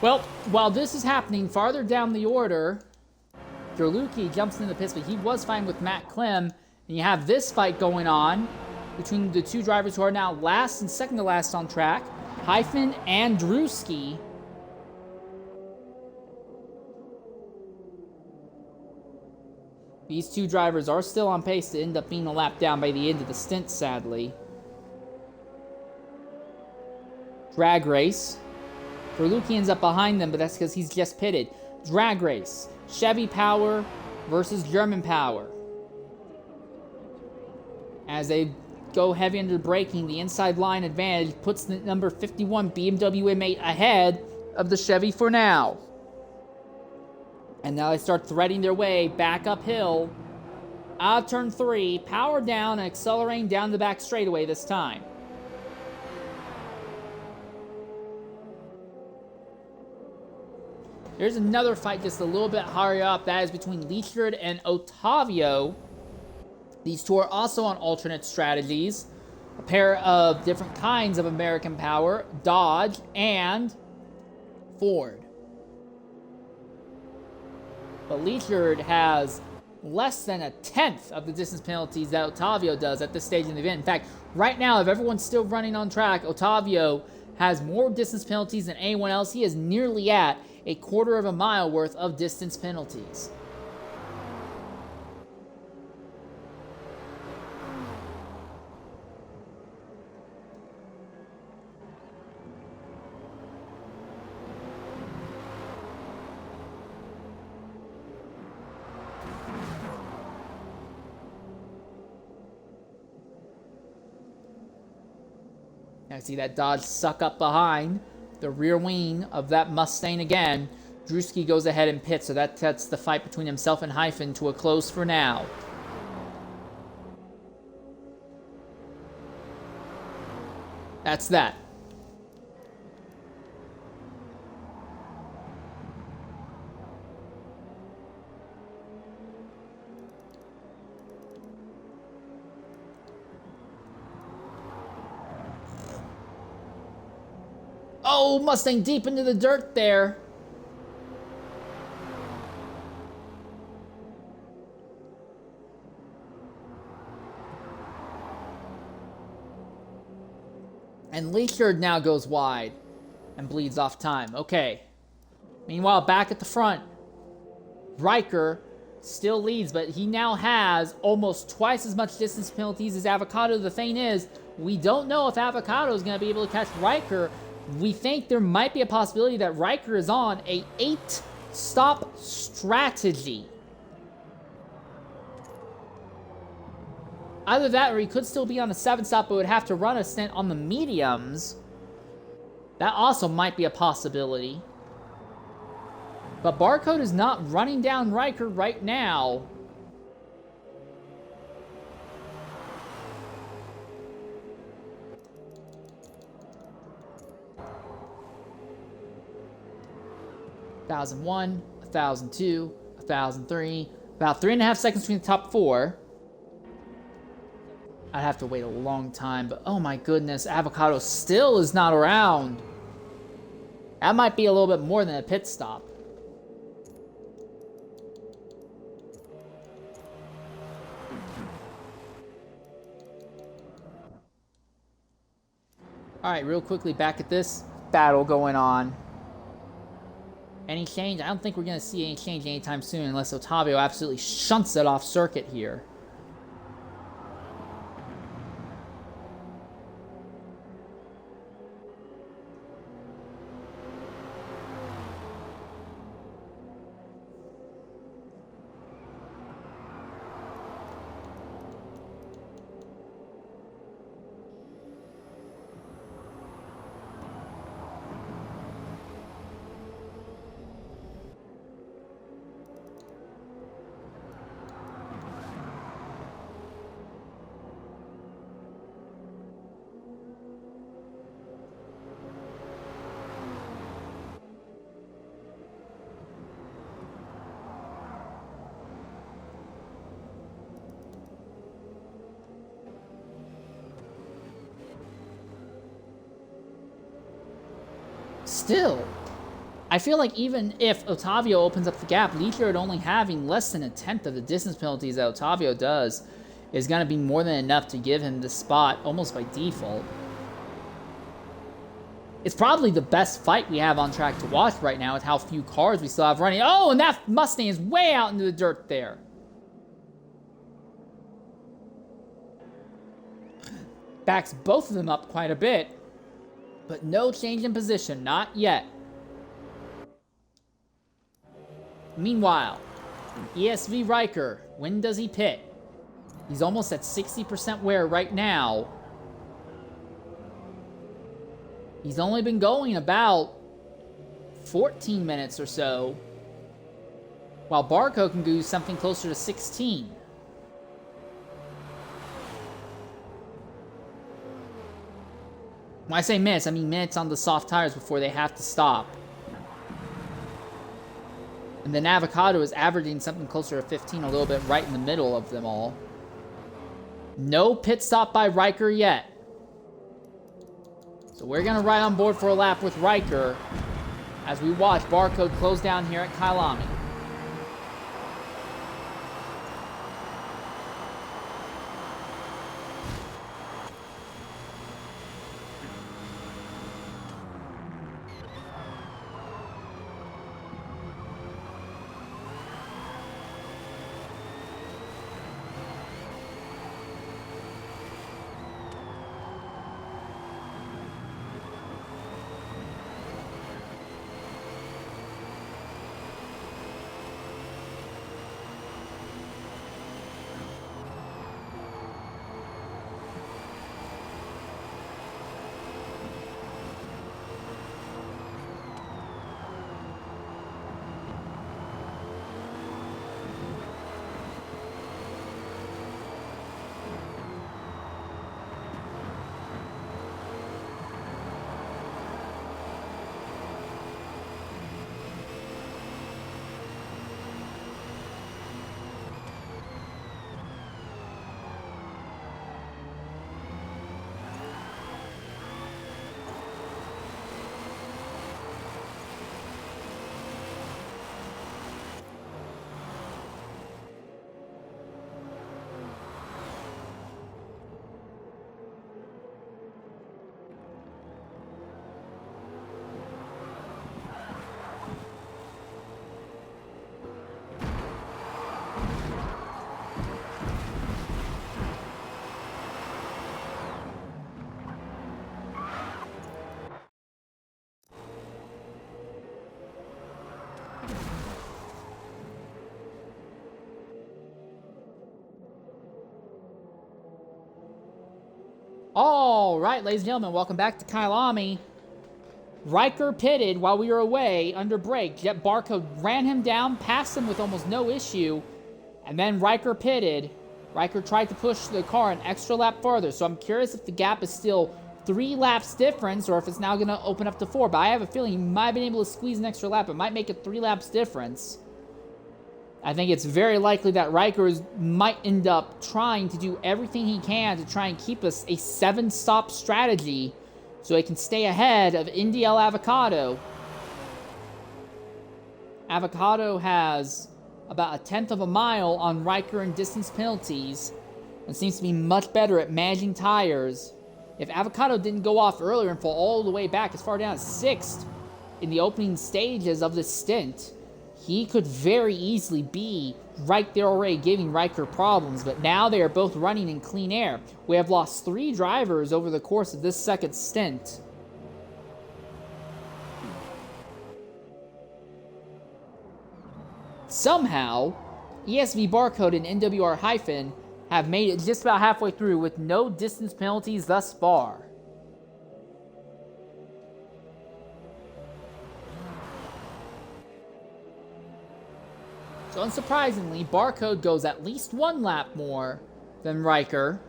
Well, while this is happening, farther down the order, Jorluki jumps into the pits, but he was fine with Matt Clem. And you have this fight going on between the 2 drivers who are now last and second to last on track, Hyphen and Drewski. These 2 drivers are still on pace to end up being a lap down by the end of the stint, sadly. Drag race. Jorluki ends up behind them, but that's because he's just pitted. Drag race. Chevy Power versus German Power. As they go heavy under braking, the inside line advantage puts the number 51 BMW M8 ahead of the Chevy for now. And now they start threading their way back uphill. Out of turn 3, power down and accelerating down the back straightaway this time. There's another fight just a little bit higher up. That is between Leachard and Otavio. These two are also on alternate strategies. A pair of different kinds of American power, Dodge and Ford. But Leachard has less than a tenth of the distance penalties that Otavio does at this stage in the event. In fact, right now, if everyone's still running on track, Otavio has more distance penalties than anyone else. He is nearly at a quarter of a mile worth of distance penalties. Now see that Dodge suck up behind the rear wing of that Mustang again. Drewski goes ahead and pits, so that sets the fight between himself and Hyphen to a close for now. That's that. Oh, Mustang deep into the dirt there. And Leachard now goes wide and bleeds off time. Okay. Meanwhile, back at the front, Riker still leads, but he now has almost twice as much distance penalties as Avocado. The thing is, we don't know if Avocado is going to be able to catch Riker. We think there might be a possibility that Riker is on a 8-stop strategy. Either that or he could still be on a 7-stop, but would have to run a stint on the mediums. That also might be a possibility. But Barcode is not running down Riker right now. $1,001, $1,002, $1,003. About 3.5 seconds between the top 4. I'd have to wait a long time, but oh my goodness, Avocado still is not around. That might be a little bit more than a pit stop. Alright, real quickly back at this battle going on. Any change? I don't think we're going to see any change anytime soon unless Otavio absolutely shunts it off circuit here. Still, I feel like even if Otavio opens up the gap, Leachard only having less than a tenth of the distance penalties that Otavio does is going to be more than enough to give him the spot almost by default. It's probably the best fight we have on track to watch right now with how few cars we still have running. Oh, and that Mustang is way out into the dirt there. Backs both of them up quite a bit. But no change in position, not yet. Meanwhile, ESV Riker, when does he pit? He's almost at 60% wear right now. He's only been going about 14 minutes or so. while Barcode can do something closer to 16. When I say minutes, I mean minutes on the soft tires before they have to stop. And then Avocado is averaging something closer to 15, a little bit right in the middle of them all. No pit stop by Riker yet. So we're going to ride on board for a lap with Riker as we watch Barcode close down here at Kylami. All right, ladies and gentlemen, welcome back to Kylami. Riker pitted while we were away under brake. Yet Barcode ran him down, passed him with almost no issue, and then Riker pitted. Riker tried to push the car an extra lap further, so I'm curious if the gap is still 3 laps difference or if it's now going to open up to 4, but I have a feeling he might have been able to squeeze an extra lap. It might make it 3 laps difference. I think it's very likely that Riker might end up trying to do everything he can to try and keep us a 7-stop strategy so he can stay ahead of NDL Avocado. Avocado has about 1/10 of a mile on Riker and distance penalties and seems to be much better at managing tires. If Avocado didn't go off earlier and fall all the way back as far down as 6th in the opening stages of this stint, he could very easily be right there already giving Riker problems, but now they are both running in clean air. We have lost 3 drivers over the course of this second stint. Somehow, ESV Barcode and NWR Hyphen have made it just about halfway through with no distance penalties thus far. So unsurprisingly, Barcode goes at least 1 lap more than Riker.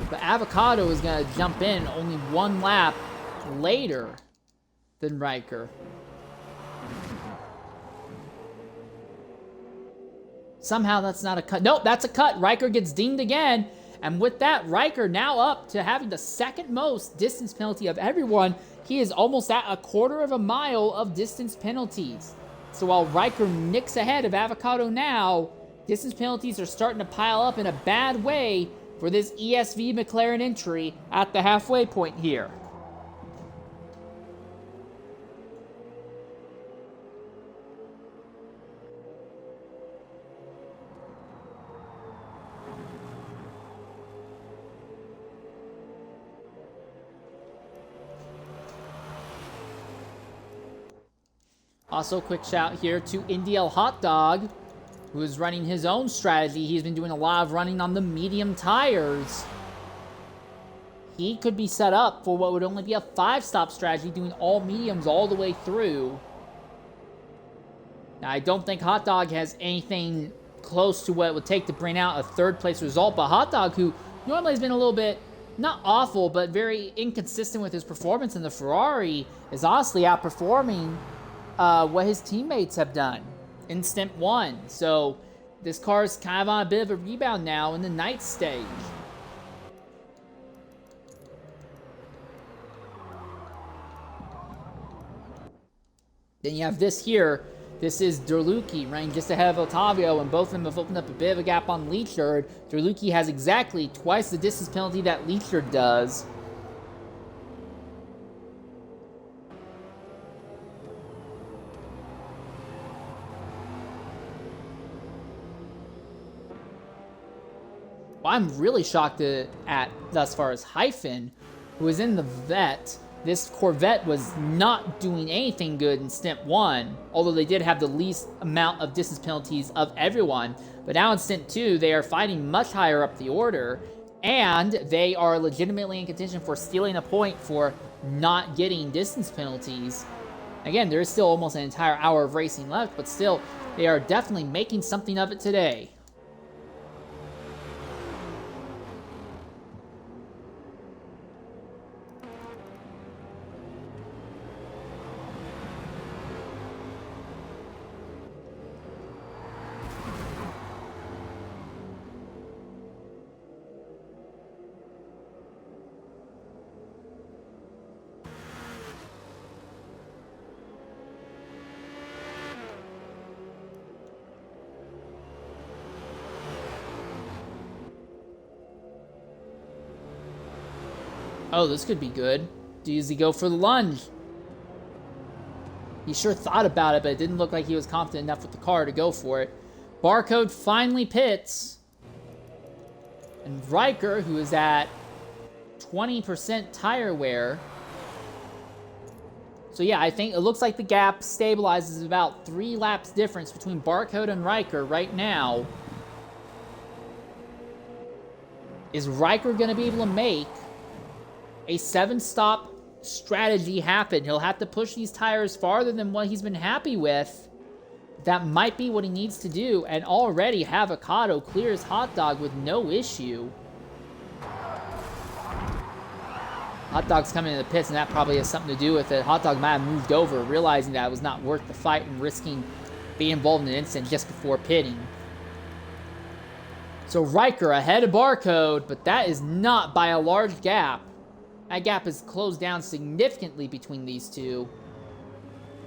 But Avocado is going to jump in only 1 lap later than Riker. Somehow that's not a cut. Nope, that's a cut. Riker gets dinged again. And with that, Riker now up to having the 2nd most distance penalty of everyone. He is almost at 1/4 of a mile of distance penalties. So while Riker nicks ahead of Avocado now, distance penalties are starting to pile up in a bad way for this ESV McLaren entry at the halfway point here. Also, quick shout here to NDL Hot Dog, who is running his own strategy. He's been doing a lot of running on the medium tires. he could be set up for what would only be a 5-stop strategy, doing all mediums all the way through. Now, I don't think Hot Dog has anything close to what it would take to bring out a 3rd-place result, but Hot Dog, who normally has been a little bit, not awful, but very inconsistent with his performance in the Ferrari, is honestly outperforming what his teammates have done in Stint 1. So this car's kind of on a bit of a rebound now in the night stage. Then you have this here. This is Derlucci running just ahead of Ottavio, and both of them have opened up a bit of a gap on Leachard. Derlucci has exactly twice the distance penalty that Leachard does. What I'm really shocked at thus far is Hyphen, who is in the vet. This Corvette was not doing anything good in Stint 1, although they did have the least amount of distance penalties of everyone. But now in Stint 2, they are fighting much higher up the order, and they are legitimately in contention for stealing a point for not getting distance penalties. Again, there is still almost an entire hour of racing left, but still, they are definitely making something of it today. Oh, this could be good. Does he go for the lunge? He sure thought about it, but it didn't look like he was confident enough with the car to go for it. Barcode finally pits. And Riker, who is at 20% tire wear. So yeah, I think it looks like the gap stabilizes about 3 laps difference between Barcode and Riker right now. Is Riker going to be able to make a 7-stop strategy happen? He'll have to push these tires farther than what he's been happy with. That might be what he needs to do, and already Avocado clears Hot Dog with no issue. Hot Dog's coming in the pits, and that probably has something to do with it. Hot Dog might have moved over, realizing that it was not worth the fight and risking being involved in an incident just before pitting. So Riker ahead of Barcode, but that is not by a large gap. That gap is closed down significantly between these two.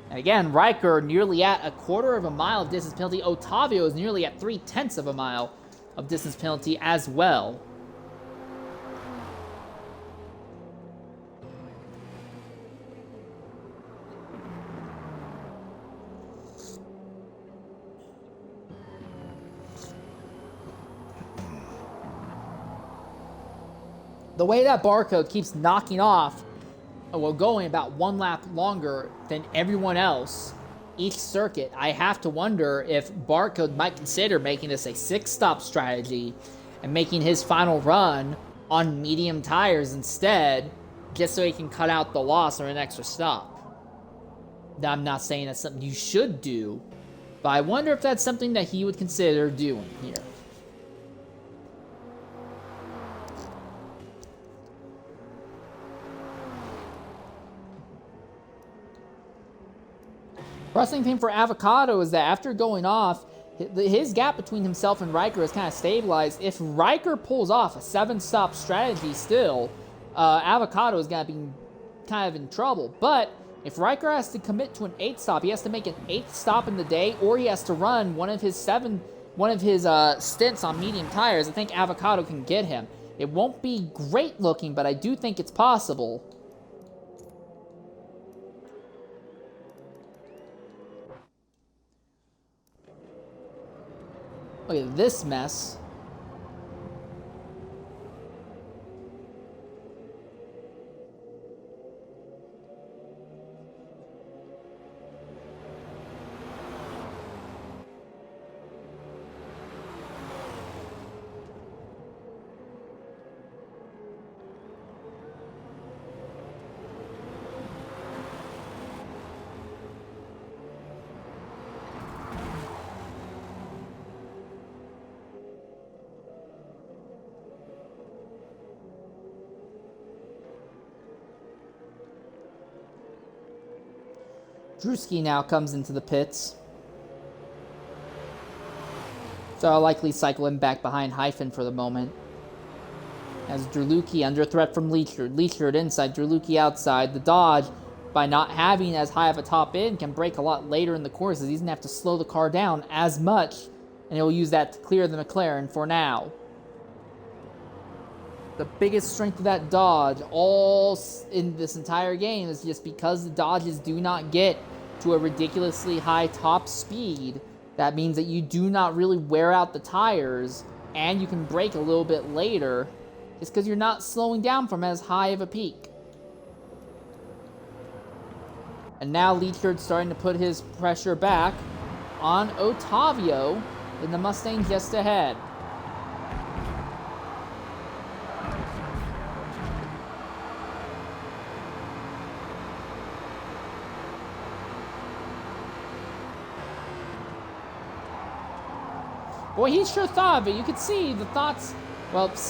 And again, Riker nearly at 1/4 of a mile of distance penalty. Ottavio is nearly at 3/10 of a mile of distance penalty as well. The way that Barcode keeps knocking off, well, going about 1 lap longer than everyone else each circuit, I have to wonder if Barcode might consider making this a 6-stop strategy and making his final run on medium tires instead, just so he can cut out the loss or an extra stop. Now, I'm not saying that's something you should do, but I wonder if that's something that he would consider doing here. Frustrating thing for Avocado is that after going off, his gap between himself and Riker is kind of stabilized. If Riker pulls off a 7-stop strategy still, Avocado is going to be kind of in trouble. But if Riker has to commit to an 8-stop, he has to make an 8th stop in the day, or he has to run one of his stints on medium tires. I think Avocado can get him. It won't be great looking, but I do think it's possible. Look at this mess. Drewski now comes into the pits. So I'll likely cycle him back behind Hyphen for the moment. As Drewluki under threat from Leechard. Leechard inside, Drewluki outside. The Dodge, by not having as high of a top end, can break a lot later in the courses. He's going to have to slow the car down as much, and he'll use that to clear the McLaren for now. The biggest strength of that Dodge all in this entire game is just because the Dodges do not get to a ridiculously high top speed. That means that you do not really wear out the tires, and you can brake a little bit later. It's because you're not slowing down from as high of a peak. And now Leechard's starting to put his pressure back on Otavio in the Mustang just ahead. Boy, he sure thought of it. You could see the thoughts,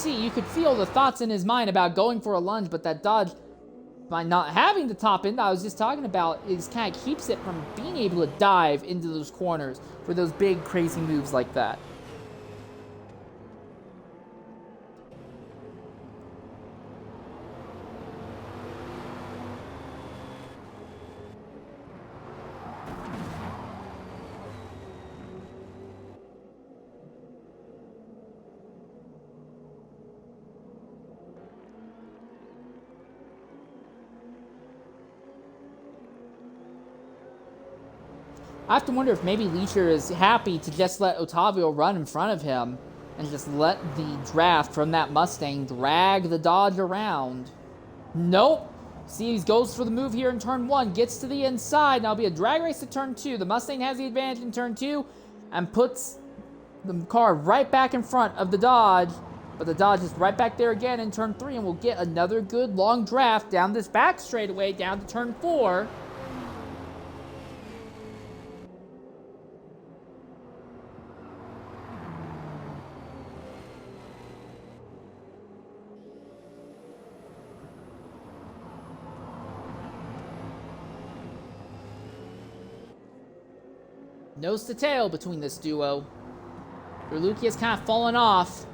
you could feel the thoughts in his mind about going for a lunge, but that Dodge, by not having the top end I was just talking about, is kind of keeps it from being able to dive into those corners for those big, crazy moves like that. I have to wonder if maybe Leacher is happy to just let Otavio run in front of him and just let the draft from that Mustang drag the Dodge around. Nope. See, he goes for the move here in turn 1, gets to the inside. Now it'll be a drag race to turn 2. The Mustang has the advantage in turn 2 and puts the car right back in front of the Dodge. But the Dodge is right back there again in turn 3, and we'll get another good long draft down this back straightaway down to turn 4. Nose to tail between this duo. Drewluki has kind of fallen off.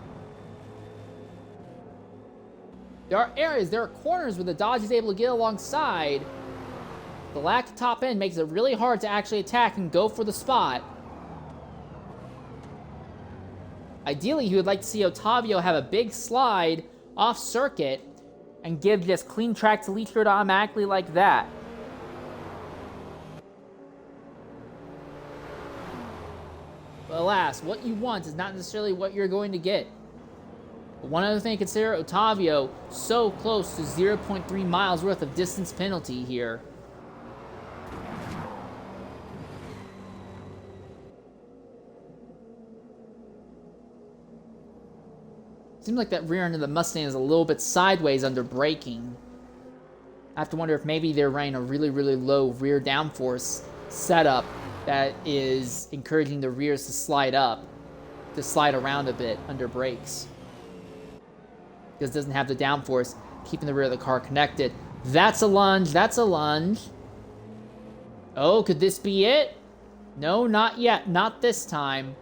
There are areas, there are corners where the Dodge is able to get alongside. The lack of top end makes it really hard to actually attack and go for the spot. Ideally, he would like to see Otavio have a big slide off circuit and give just clean track to Leechard automatically like that. But alas, what you want is not necessarily what you're going to get. But one other thing to consider, Otavio so close to 0.3 miles worth of distance penalty here. Seems like that rear end of the Mustang is a little bit sideways under braking. I have to wonder if maybe they're running a really, really low rear downforce setup that is encouraging the rears to slide up, to slide around a bit under brakes. Because it doesn't have the downforce, keeping the rear of the car connected. That's a lunge, that's a lunge. Oh, could this be it? No, not yet, not this time.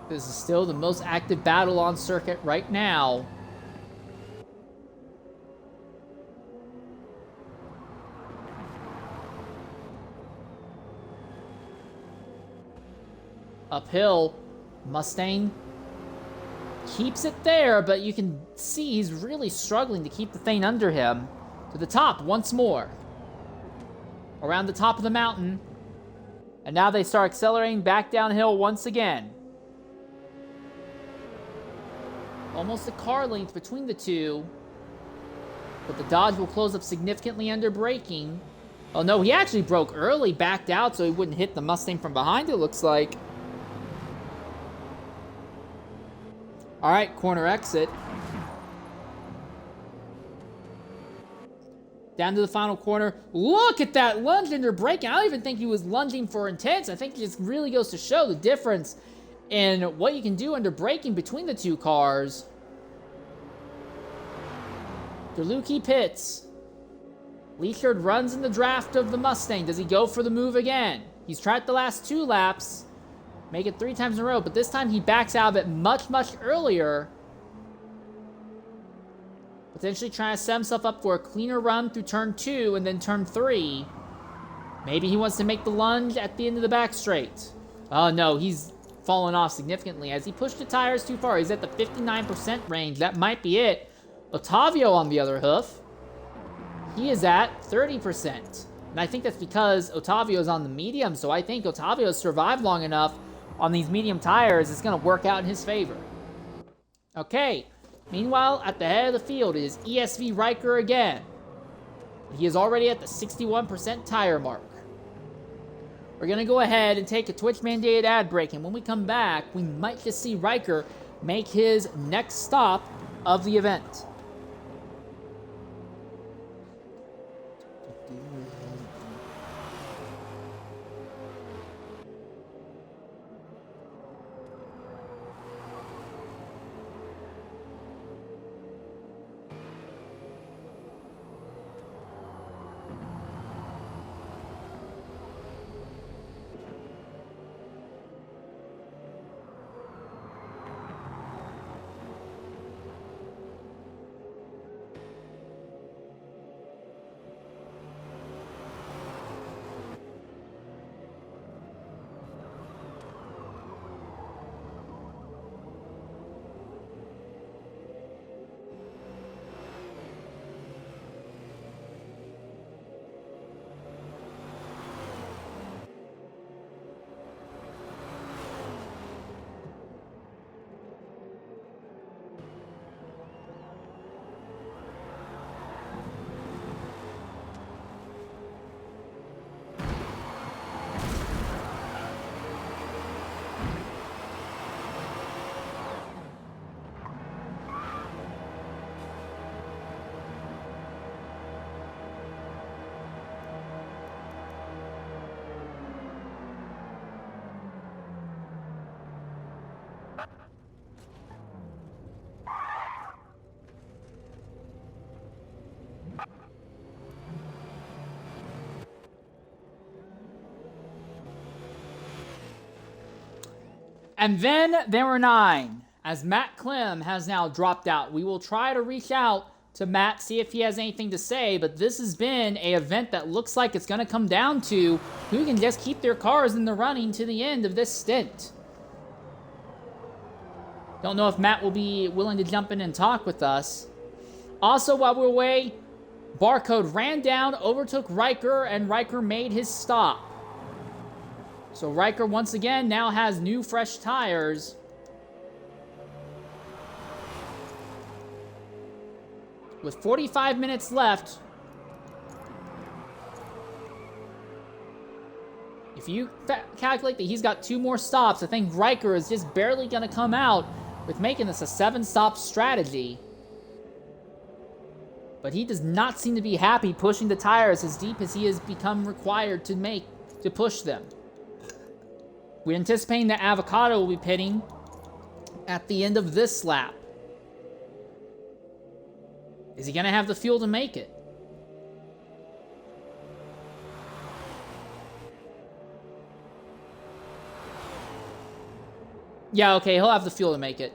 This is still the most active battle on circuit right now. Uphill, Mustang keeps it there, but you can see he's really struggling to keep the thing under him. To the top once more. Around the top of the mountain. And now they start accelerating back downhill once again. Almost a car length between the two. But the Dodge will close up significantly under braking. Oh no, he actually broke early, backed out so he wouldn't hit the Mustang from behind, it looks like. Alright, corner exit. Down to the final corner. Look at that lunge under braking. I don't even think he was lunging for intense. I think it just really goes to show the difference in what you can do under braking between the two cars. DeLucchi pits. Leichhardt runs in the draft of the Mustang. Does he go for the move again? He's tried the last 2 laps. Make it 3 times in a row, but this time he backs out of it much, much earlier. Potentially trying to set himself up for a cleaner run through turn 2 and then turn 3. Maybe he wants to make the lunge at the end of the back straight. Oh no, he's fallen off significantly. As he pushed the tires too far, he's at the 59% range. That might be it. Ottavio on the other hoof, he is at 30%. And I think that's because Ottavio's on the medium, so I think Ottavio's survived long enough on these medium tires, it's going to work out in his favor. Okay. Meanwhile, at the head of the field is ESV Riker again. He is already at the 61% tire mark. We're going to go ahead and take a Twitch-mandated ad break, and when we come back, we might just see Riker make his next stop of the event. And then there were 9, as Matt Clem has now dropped out. We will try to reach out to Matt, see if he has anything to say, but this has been an event that looks like it's going to come down to who can just keep their cars in the running to the end of this stint. Don't know if Matt will be willing to jump in and talk with us. Also, while we're away, Barcode ran down, overtook Riker, and Riker made his stop. So Riker, once again, now has new, fresh tires. With 45 minutes left, if you calculate that he's got 2 more stops, I think Riker is just barely going to come out with making this a 7-stop strategy. But he does not seem to be happy pushing the tires as deep as he has become required to push them. We're anticipating that Avocado will be pitting at the end of this lap. Is he going to have the fuel to make it? Yeah, okay, he'll have the fuel to make it.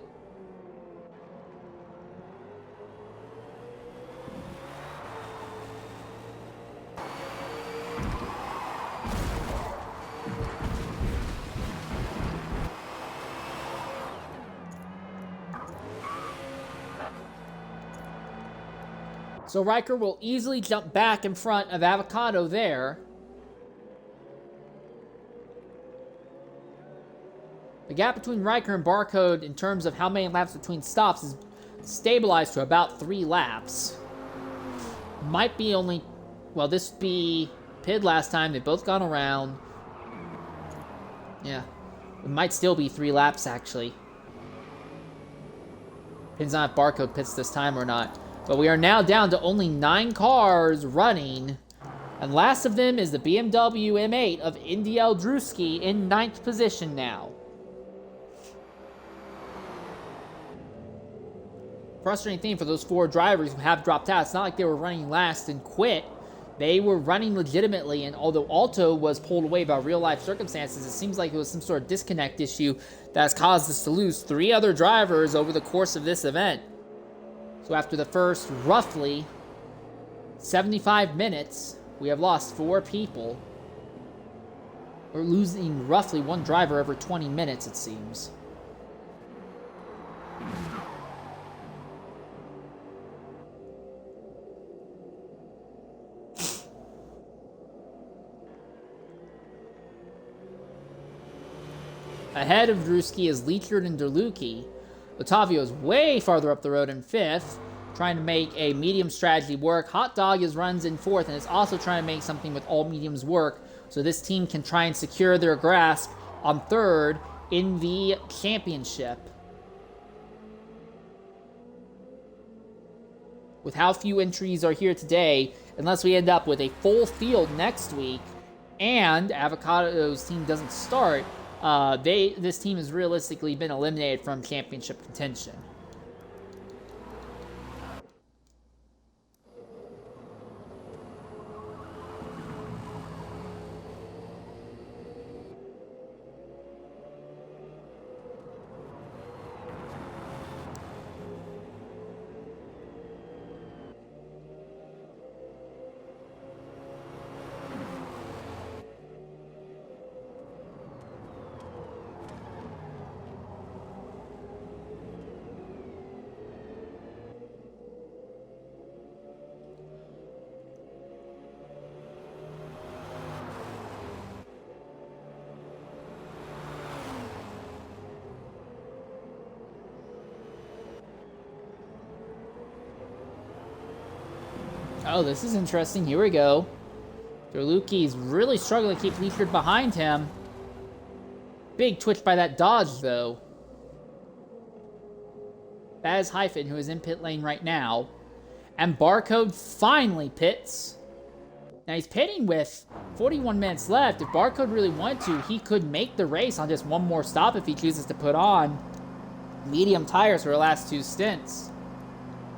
So Riker will easily jump back in front of Avocado there. The gap between Riker and Barcode in terms of how many laps between stops is stabilized to about 3 laps. Might be only... Well, this would be Pid last time. They've both gone around. Yeah. It might still be 3 laps, actually. Depends on if Barcode pits this time or not. But we are now down to only 9 cars running. And last of them is the BMW M8 of Indy Eldrewski in 9th position now. Frustrating thing for those 4 drivers who have dropped out. It's not like they were running last and quit. They were running legitimately, and although Alto was pulled away by real-life circumstances, it seems like it was some sort of disconnect issue that has caused us to lose 3 other drivers over the course of this event. So after the first, roughly, 75 minutes, we have lost 4 people. We're losing roughly 1 driver every 20 minutes, it seems. Ahead of Drewski is Leechard and Derluki. Otavio is way farther up the road in 5th, trying to make a medium strategy work. Hot Dog runs in 4th and is also trying to make something with all mediums work, so this team can try and secure their grasp on 3rd in the championship. With how few entries are here today, unless we end up with a full field next week, and Avocado's team doesn't start, this team has realistically been eliminated from championship contention. Oh, this is interesting. Here we go. Derluki's really struggling to keep Leechard behind him. Big twitch by that Dodge, though. That is Hyphen, who is in pit lane right now. And Barcode finally pits. Now, he's pitting with 41 minutes left. If Barcode really wanted to, he could make the race on just one more stop if he chooses to put on medium tires for the last 2 stints.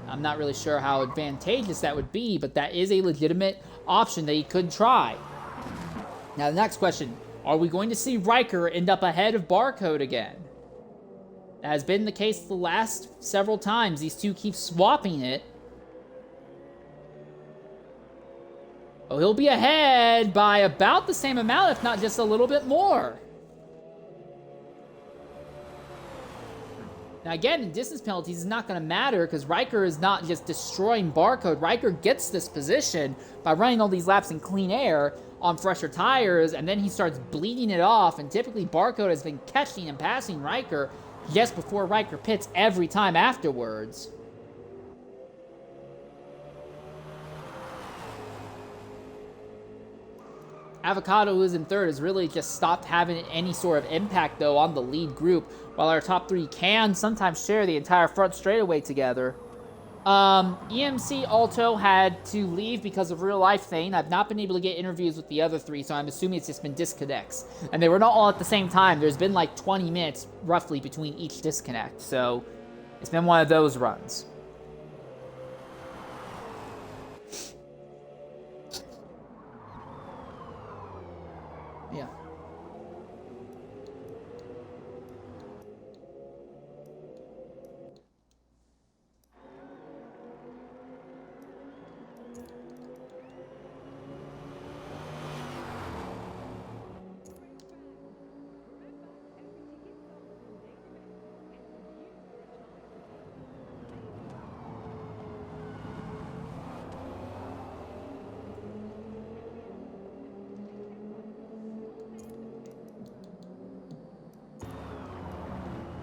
I'm not really sure how advantageous that would be, but that is a legitimate option that he could try. Now, the next question. Are we going to see Riker end up ahead of Barcode again? That has been the case the last several times. These two keep swapping it. Oh, he'll be ahead by about the same amount, if not just a little bit more. Now again, distance penalties is not going to matter because Riker is not just destroying Barcode. Riker gets this position by running all these laps in clean air on fresher tires, and then he starts bleeding it off, and typically Barcode has been catching and passing Riker just before Riker pits every time afterwards. Avocado, who is in 3rd, has really just stopped having any sort of impact, though, on the lead group, while our top 3 can sometimes share the entire front straightaway together. EMC Alto had to leave because of real-life thing. I've not been able to get interviews with the other 3, so I'm assuming it's just been disconnects. And they were not all at the same time. There's been like 20 minutes, roughly, between each disconnect, so it's been one of those runs. Yeah.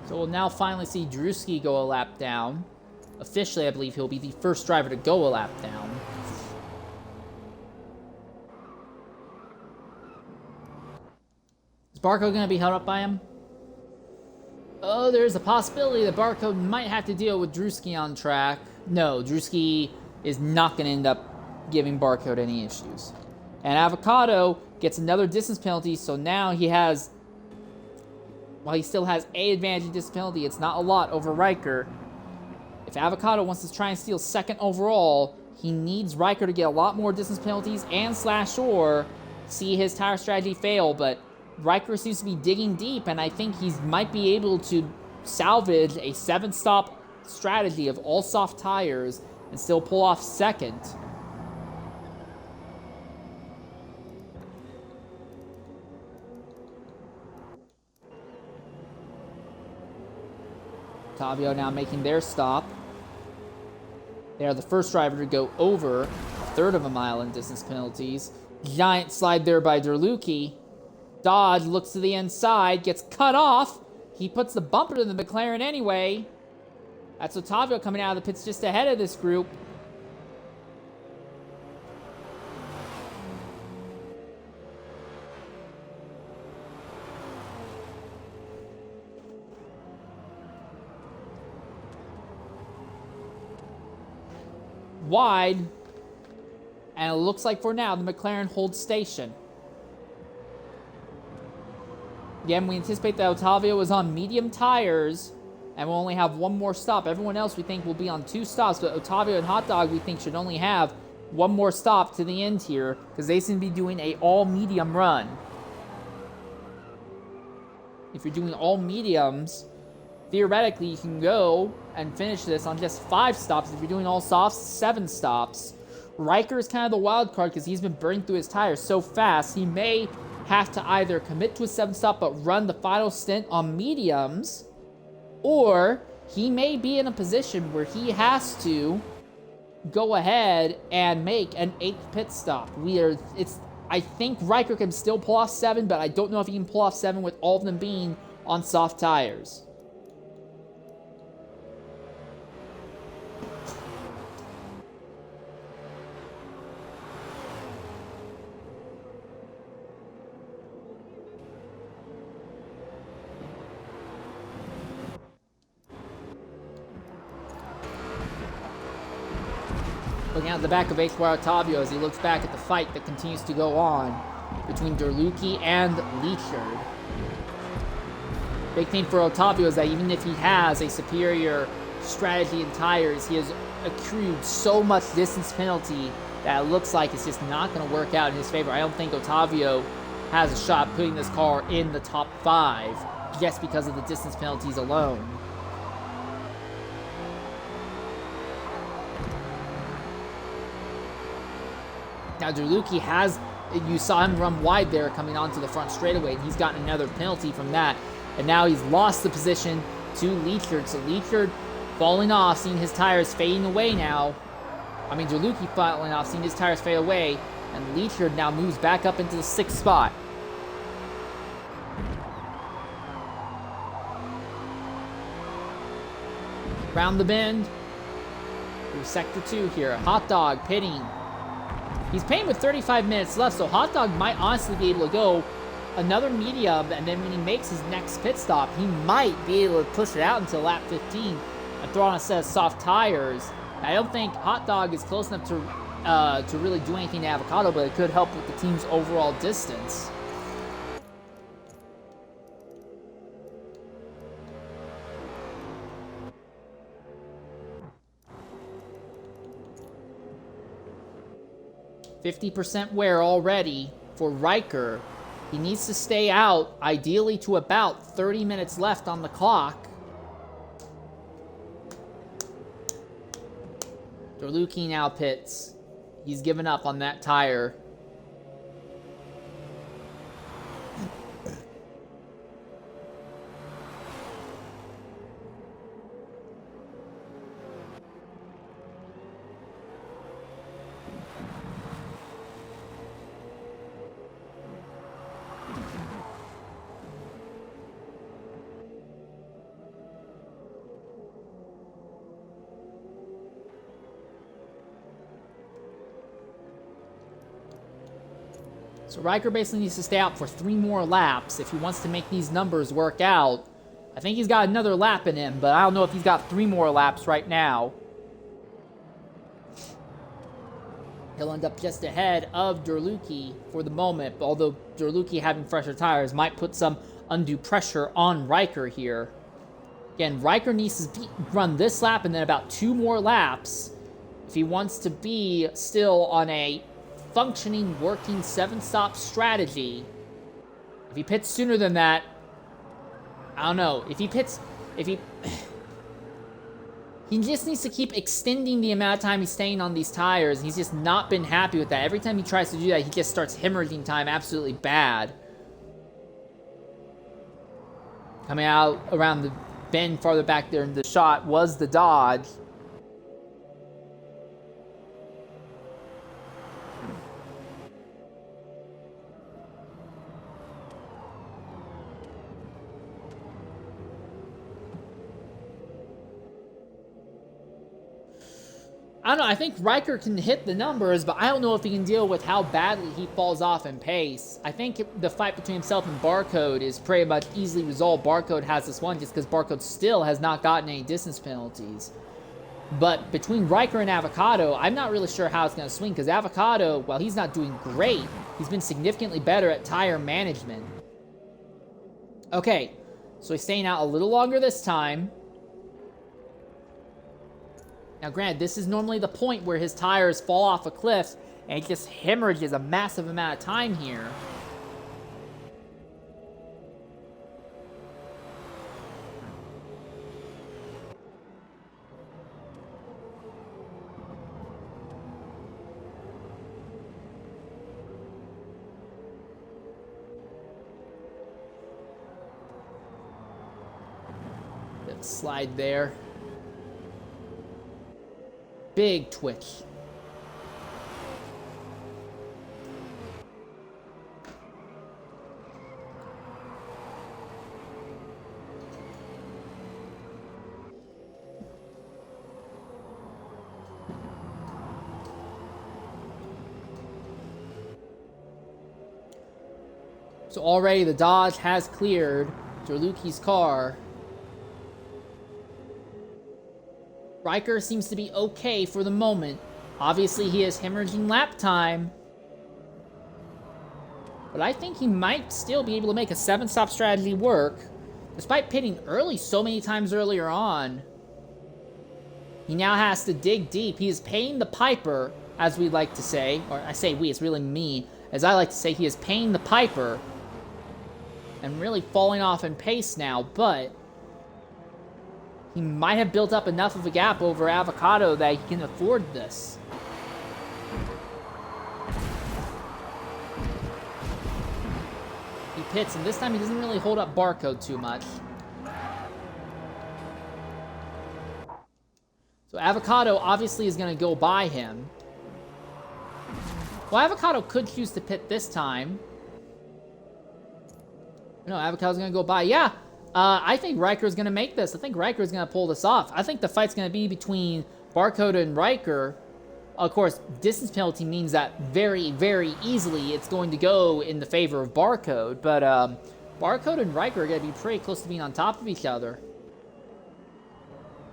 So we'll now finally see Drewski go a lap down. Officially, I believe he'll be the first driver to go a lap down. Is Barco going to be held up by him? Oh, there's a possibility that Barcode might have to deal with Drewski on track. No, Drewski is not going to end up giving Barcode any issues. And Avocado gets another distance penalty, so now he has... While he still has a advantage in distance penalty, it's not a lot over Riker. If Avocado wants to try and steal second overall, he needs Riker to get a lot more distance penalties and /or see his tire strategy fail, but Riker seems to be digging deep, and I think he might be able to salvage a 7-stop strategy of all soft tires and still pull off second. Tavio now making their stop. They are the first driver to go over a third of a mile in distance penalties. Giant slide there by Derlucci. Dodge looks to the inside, gets cut off. He puts the bumper to the McLaren anyway. That's Otavio coming out of the pits just ahead of this group. Wide, and it looks like for now the McLaren holds station. Again, we anticipate that Otavio is on medium tires and will only have one more stop. Everyone else we think will be on 2 stops, but Otavio and Hot Dog we think should only have one more stop to the end here because they seem to be doing a all medium run. If you're doing all mediums, theoretically, you can go and finish this on just 5 stops. If you're doing all softs, 7 stops. Riker is kind of the wild card because he's been burning through his tires so fast. He may have to either commit to a 7-stop but run the final stint on mediums, or he may be in a position where he has to go ahead and make an 8th pit stop. I think Riker can still pull off 7, but I don't know if he can pull off 7 with all of them being on soft tires. Looking at the back of H4 Otavio as he looks back at the fight that continues to go on between Derlucci and Leachard. Big thing for Otavio is that even if he has a superior strategy in tires, he has accrued so much distance penalty that it looks like it's just not going to work out in his favor. I don't think Otavio has a shot putting this car in the top 5 just because of the distance penalties alone. Now, Derlucci has, you saw him run wide there coming onto the front straightaway, and he's gotten another penalty from that. And now he's lost the position to Leachard. So Leachard falling off, seeing his tires fading away now. I mean, Derlucci falling off, seeing his tires fade away. And Leachard now moves back up into the 6th spot. Round the bend. Through sector 2 here. Hot Dog pitting. He's paying with 35 minutes left, so Hot Dog might honestly be able to go another medium, and then when he makes his next pit stop, he might be able to push it out until lap 15 and throw on a set of soft tires. I don't think Hot Dog is close enough to really do anything to Avocado, but it could help with the team's overall distance. %50 wear already for Riker. He needs to stay out, ideally to about 30 minutes left on the clock. Derlucci now pits. He's given up on that tire. So Riker basically needs to stay out for 3 more laps if he wants to make these numbers work out. I think he's got another lap in him, but I don't know if he's got 3 more laps right now. He'll end up just ahead of Derluki for the moment, although Derluki having fresher tires might put some undue pressure on Riker here. Again, Riker needs to run this lap and then about 2 more laps if he wants to be still on a functioning, working 7-stop strategy. If he pits sooner than that, I don't know. He just needs to keep extending the amount of time he's staying on these tires. He's just not been happy with that. Every time he tries to do that, he just starts hemorrhaging time absolutely bad. Coming out around the bend farther back there in the shot was the Dodge. I don't know, I think Riker can hit the numbers, but I don't know if he can deal with how badly he falls off in pace. I think the fight between himself and Barcode is pretty much easily resolved. Barcode has this one just because Barcode still has not gotten any distance penalties. But between Riker and Avocado, I'm not really sure how it's going to swing, because Avocado, while he's not doing great, he's been significantly better at tire management. Okay, so he's staying out a little longer this time. Now, granted, this is normally the point where his tires fall off a cliff, and he just hemorrhages a massive amount of time here. Bit of slide there. Big twitch. So already the Dodge has cleared Derluki's car. Riker seems to be okay for the moment. Obviously, he is hemorrhaging lap time. But I think he might still be able to make a 7-stop strategy work. Despite pitting early so many times earlier on, he now has to dig deep. He is paying the piper, as we like to say. Or I say we, it's really me. As I like to say, he is paying the piper. And really falling off in pace now, but he might have built up enough of a gap over Avocado that he can afford this. He pits, and this time he doesn't really hold up Barcode too much. So Avocado obviously is going to go by him. Well, Avocado could choose to pit this time. No, Avocado's going to go by. Yeah. I think Riker's going to make this. I think Riker's going to pull this off. I think the fight's going to be between Barcode and Riker. Of course, distance penalty means that very, very easily it's going to go in the favor of Barcode. But Barcode and Riker are going to be pretty close to being on top of each other.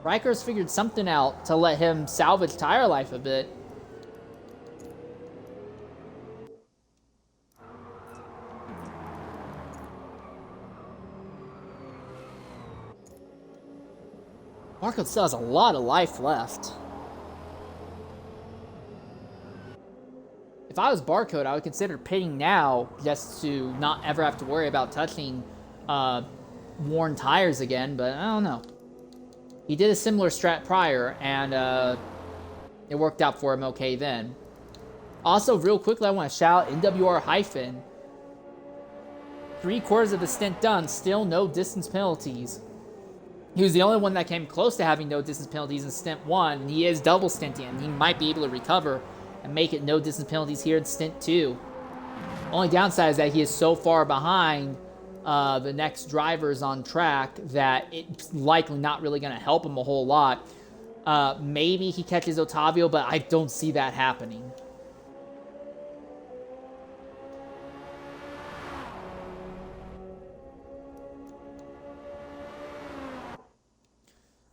Riker's figured something out to let him salvage tire life a bit. Barcode still has a lot of life left. If I was Barcode, I would consider pitting now just to not ever have to worry about touching worn tires again, but I don't know. He did a similar strat prior, and it worked out for him okay then. Also, real quickly, I want to shout out NWR-. 3/4 of the stint done, still no distance penalties. He was the only one that came close to having no distance penalties in Stint 1, and he is double stinting, and he might be able to recover and make it no distance penalties here in Stint 2. Only downside is that he is so far behind the next drivers on track that it's likely not really going to help him a whole lot. Maybe he catches Otavio, but I don't see that happening.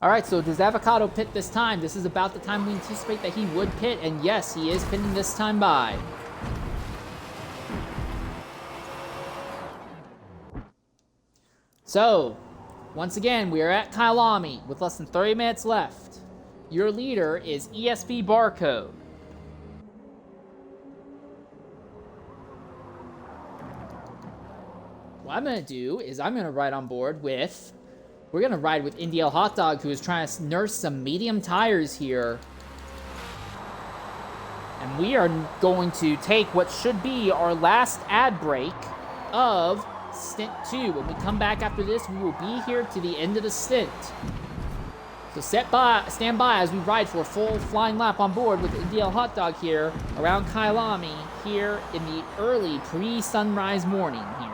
All right, so does Avocado pit this time? This is about the time we anticipate that he would pit, and yes, he is pitting this time by. So, once again, we are at Kylami with less than 30 minutes left. Your leader is ESP Barcode. What I'm going to do is I'm going to ride on board with... We're going to ride with NDL Hot Dog, who is trying to nurse some medium tires here. And we are going to take what should be our last ad break of Stint 2. When we come back after this, we will be here to the end of the stint. So stand by as we ride for a full flying lap on board with NDL Hot Dog here around Kylami here in the early pre-sunrise morning here.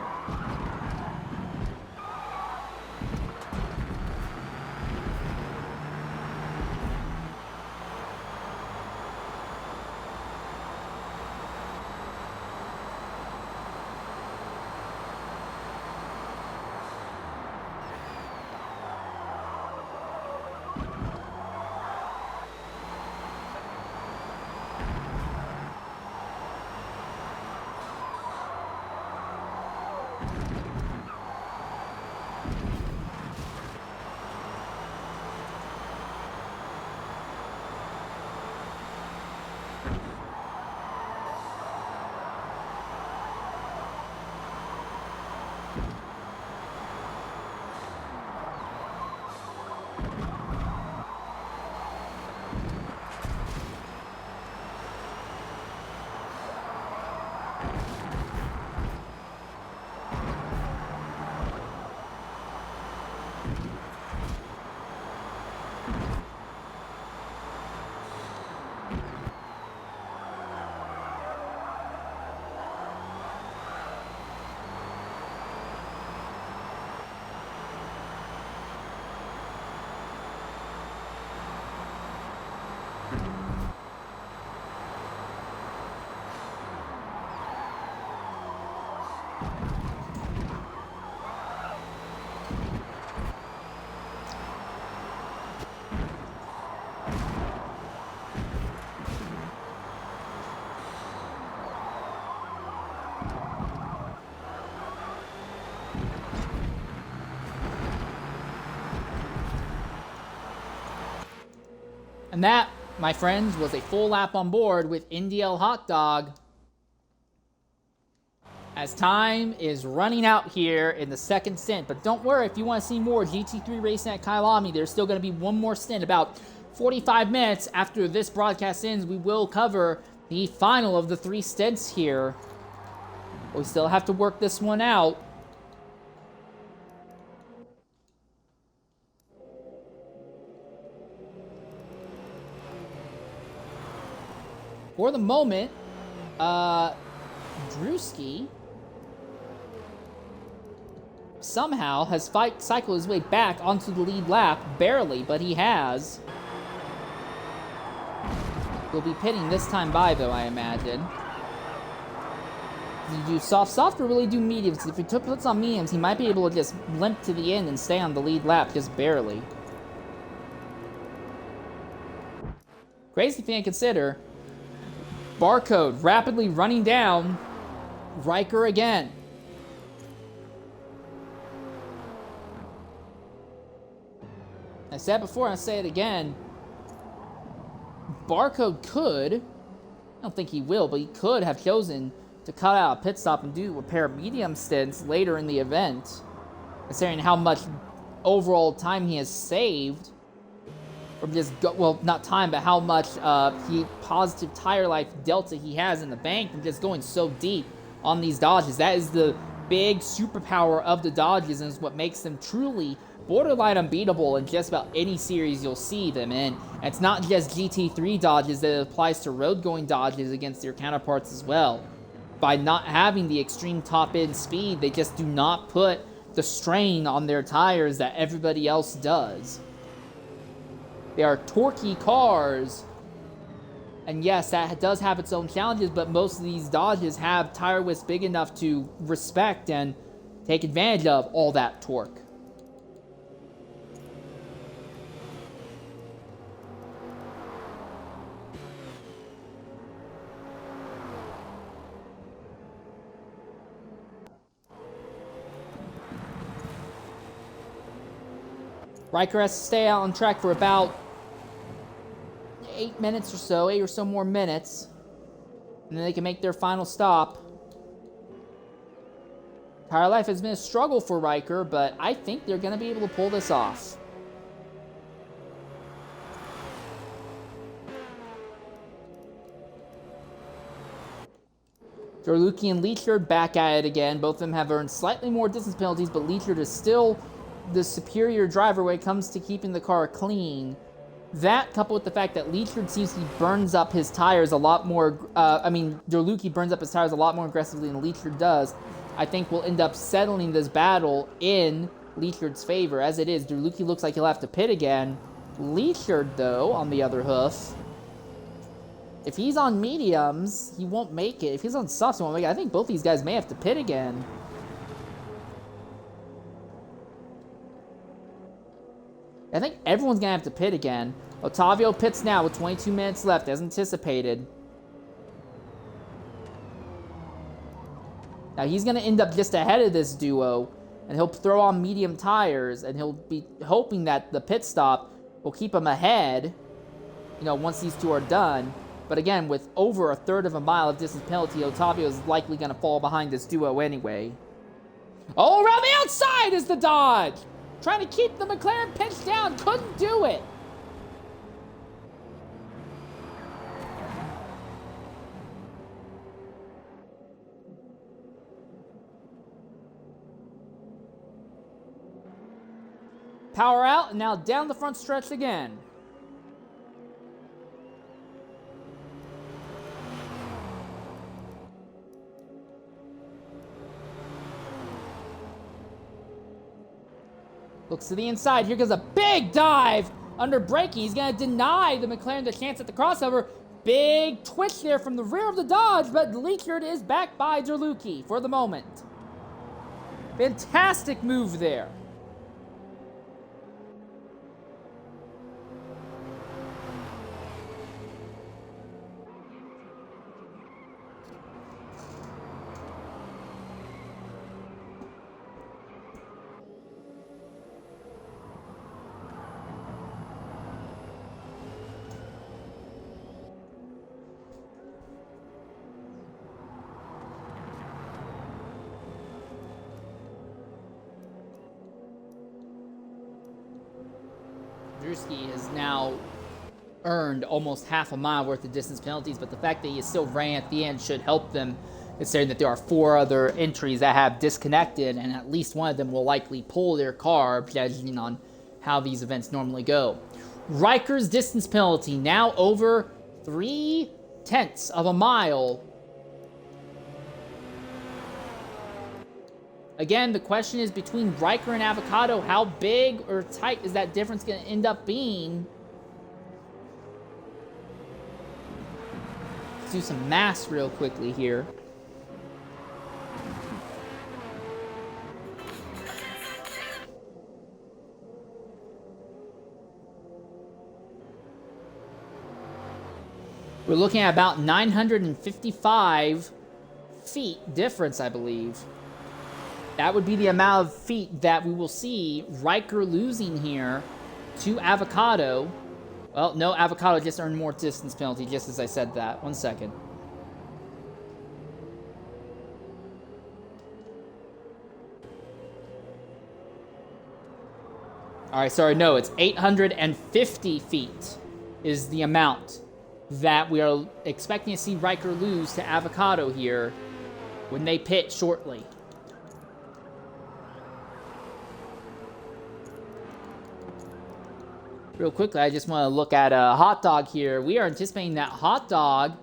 And that, my friends, was a full lap on board with NDL Hot Dog. As time is running out here in the second stint. But don't worry, if you want to see more GT3 racing at Kylami, there's still going to be one more stint. About 45 minutes after this broadcast ends, we will cover the final of the 3 stints here. We still have to work this one out. For the moment, Drewski somehow has cycled his way back onto the lead lap, barely, but he has. He'll be pitting this time by, though, I imagine. Does he do soft or really do mediums? Because if he puts on mediums, he might be able to just limp to the end and stay on the lead lap, just barely. Crazy thing to consider. Barcode rapidly running down Riker again. I said before, and I'll say it again. Barcode could, I don't think he will, but he could have chosen to cut out a pit stop and do a pair of medium stints later in the event, considering how much overall time he has saved. Or just, well, not time, but how much positive tire life delta he has in the bank from just going so deep on these Dodges. That is the big superpower of the Dodges, and is what makes them truly borderline unbeatable in just about any series you'll see them in. And it's not just GT3 Dodges, that it applies to road-going Dodges against their counterparts as well. By not having the extreme top-end speed, they just do not put the strain on their tires that everybody else does. They are torquey cars, and yes, that does have its own challenges, but most of these Dodges have tire widths big enough to respect and take advantage of all that torque. Riker has to stay out on track for about 8 minutes or so, 8 or so more minutes. And then they can make their final stop. Tire life has been a struggle for Riker, but I think they're going to be able to pull this off. Derluki and Leachard back at it again. Both of them have earned slightly more distance penalties, but Leachard is still the superior driver when it comes to keeping the car clean. That, coupled with the fact that Leachard seems he burns up his tires a lot more, Derluki burns up his tires a lot more aggressively than Leachard does, I think will end up settling this battle in Leachard's favor. As it is, Derluki looks like he'll have to pit again. Leachard, though, on the other hoof, if he's on mediums, he won't make it. If he's on softs, he won't make it. I think both these guys may have to pit again. I think everyone's going to have to pit again. Otavio pits now with 22 minutes left, as anticipated. Now, he's going to end up just ahead of this duo, and he'll throw on medium tires, and he'll be hoping that the pit stop will keep him ahead, once these two are done. But again, with over a third of a mile of distance penalty, Otavio is likely going to fall behind this duo anyway. Oh, around the outside is the dodge! Trying to keep the McLaren pinched down, couldn't do it. Power out, and now down the front stretch again. Looks to the inside. Here goes a big dive under braking. He's going to deny the McLaren the chance at the crossover. Big twitch there from the rear of the Dodge, but Leachard is back by Derluki for the moment. Fantastic move there. Drewski has now earned almost half a mile worth of distance penalties, but the fact that he still ran at the end should help them, considering that there are 4 other entries that have disconnected, and at least one of them will likely pull their car, judging on how these events normally go. Riker's distance penalty now over 0.3 of a mile. Again, the question is between Riker and Avocado, how big or tight is that difference going to end up being? Let's do some math real quickly here. We're looking at about 955 feet difference, I believe. That would be the amount of feet that we will see Riker losing here to Avocado. Well, no, Avocado just earned more distance penalty, just as I said that. 1 second. All right, sorry, no, it's 850 feet is the amount that we are expecting to see Riker lose to Avocado here when they pit shortly. Real quickly, I just want to look at Hot Dog here. We are anticipating that Hot Dog,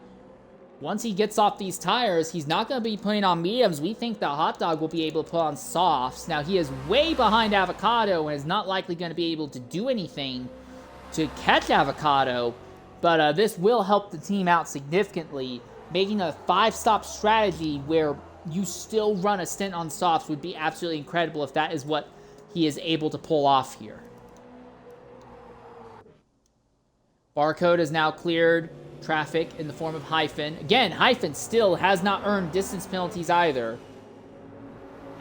once he gets off these tires, he's not going to be putting on mediums. We think that Hot Dog will be able to put on softs. Now, he is way behind Avocado and is not likely going to be able to do anything to catch Avocado, but this will help the team out significantly. Making a 5-stop strategy where you still run a stint on softs would be absolutely incredible if that is what he is able to pull off here. Barcode has now cleared traffic in the form of Hyphen. Again, Hyphen still has not earned distance penalties either.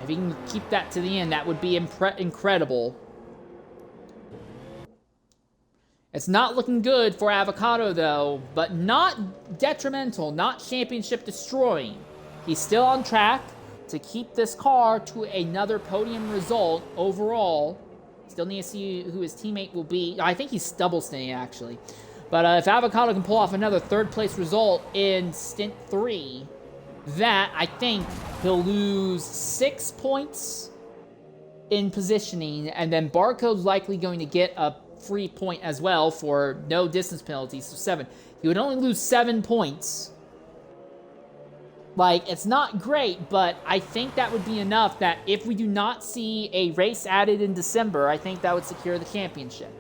If he can keep that to the end, that would be incredible. It's not looking good for Avocado, though, but not detrimental, not championship destroying. He's still on track to keep this car to another podium result overall. Still need to see who his teammate will be. I think he's double stinting, actually. But if Avocado can pull off another third-place result in Stint 3, that, I think, he'll lose 6 points in positioning, and then Barcode's likely going to get a free point as well for no distance penalties, so 7. He would only lose 7 points. Like, it's not great, but I think that would be enough that if we do not see a race added in December, I think that would secure the championship.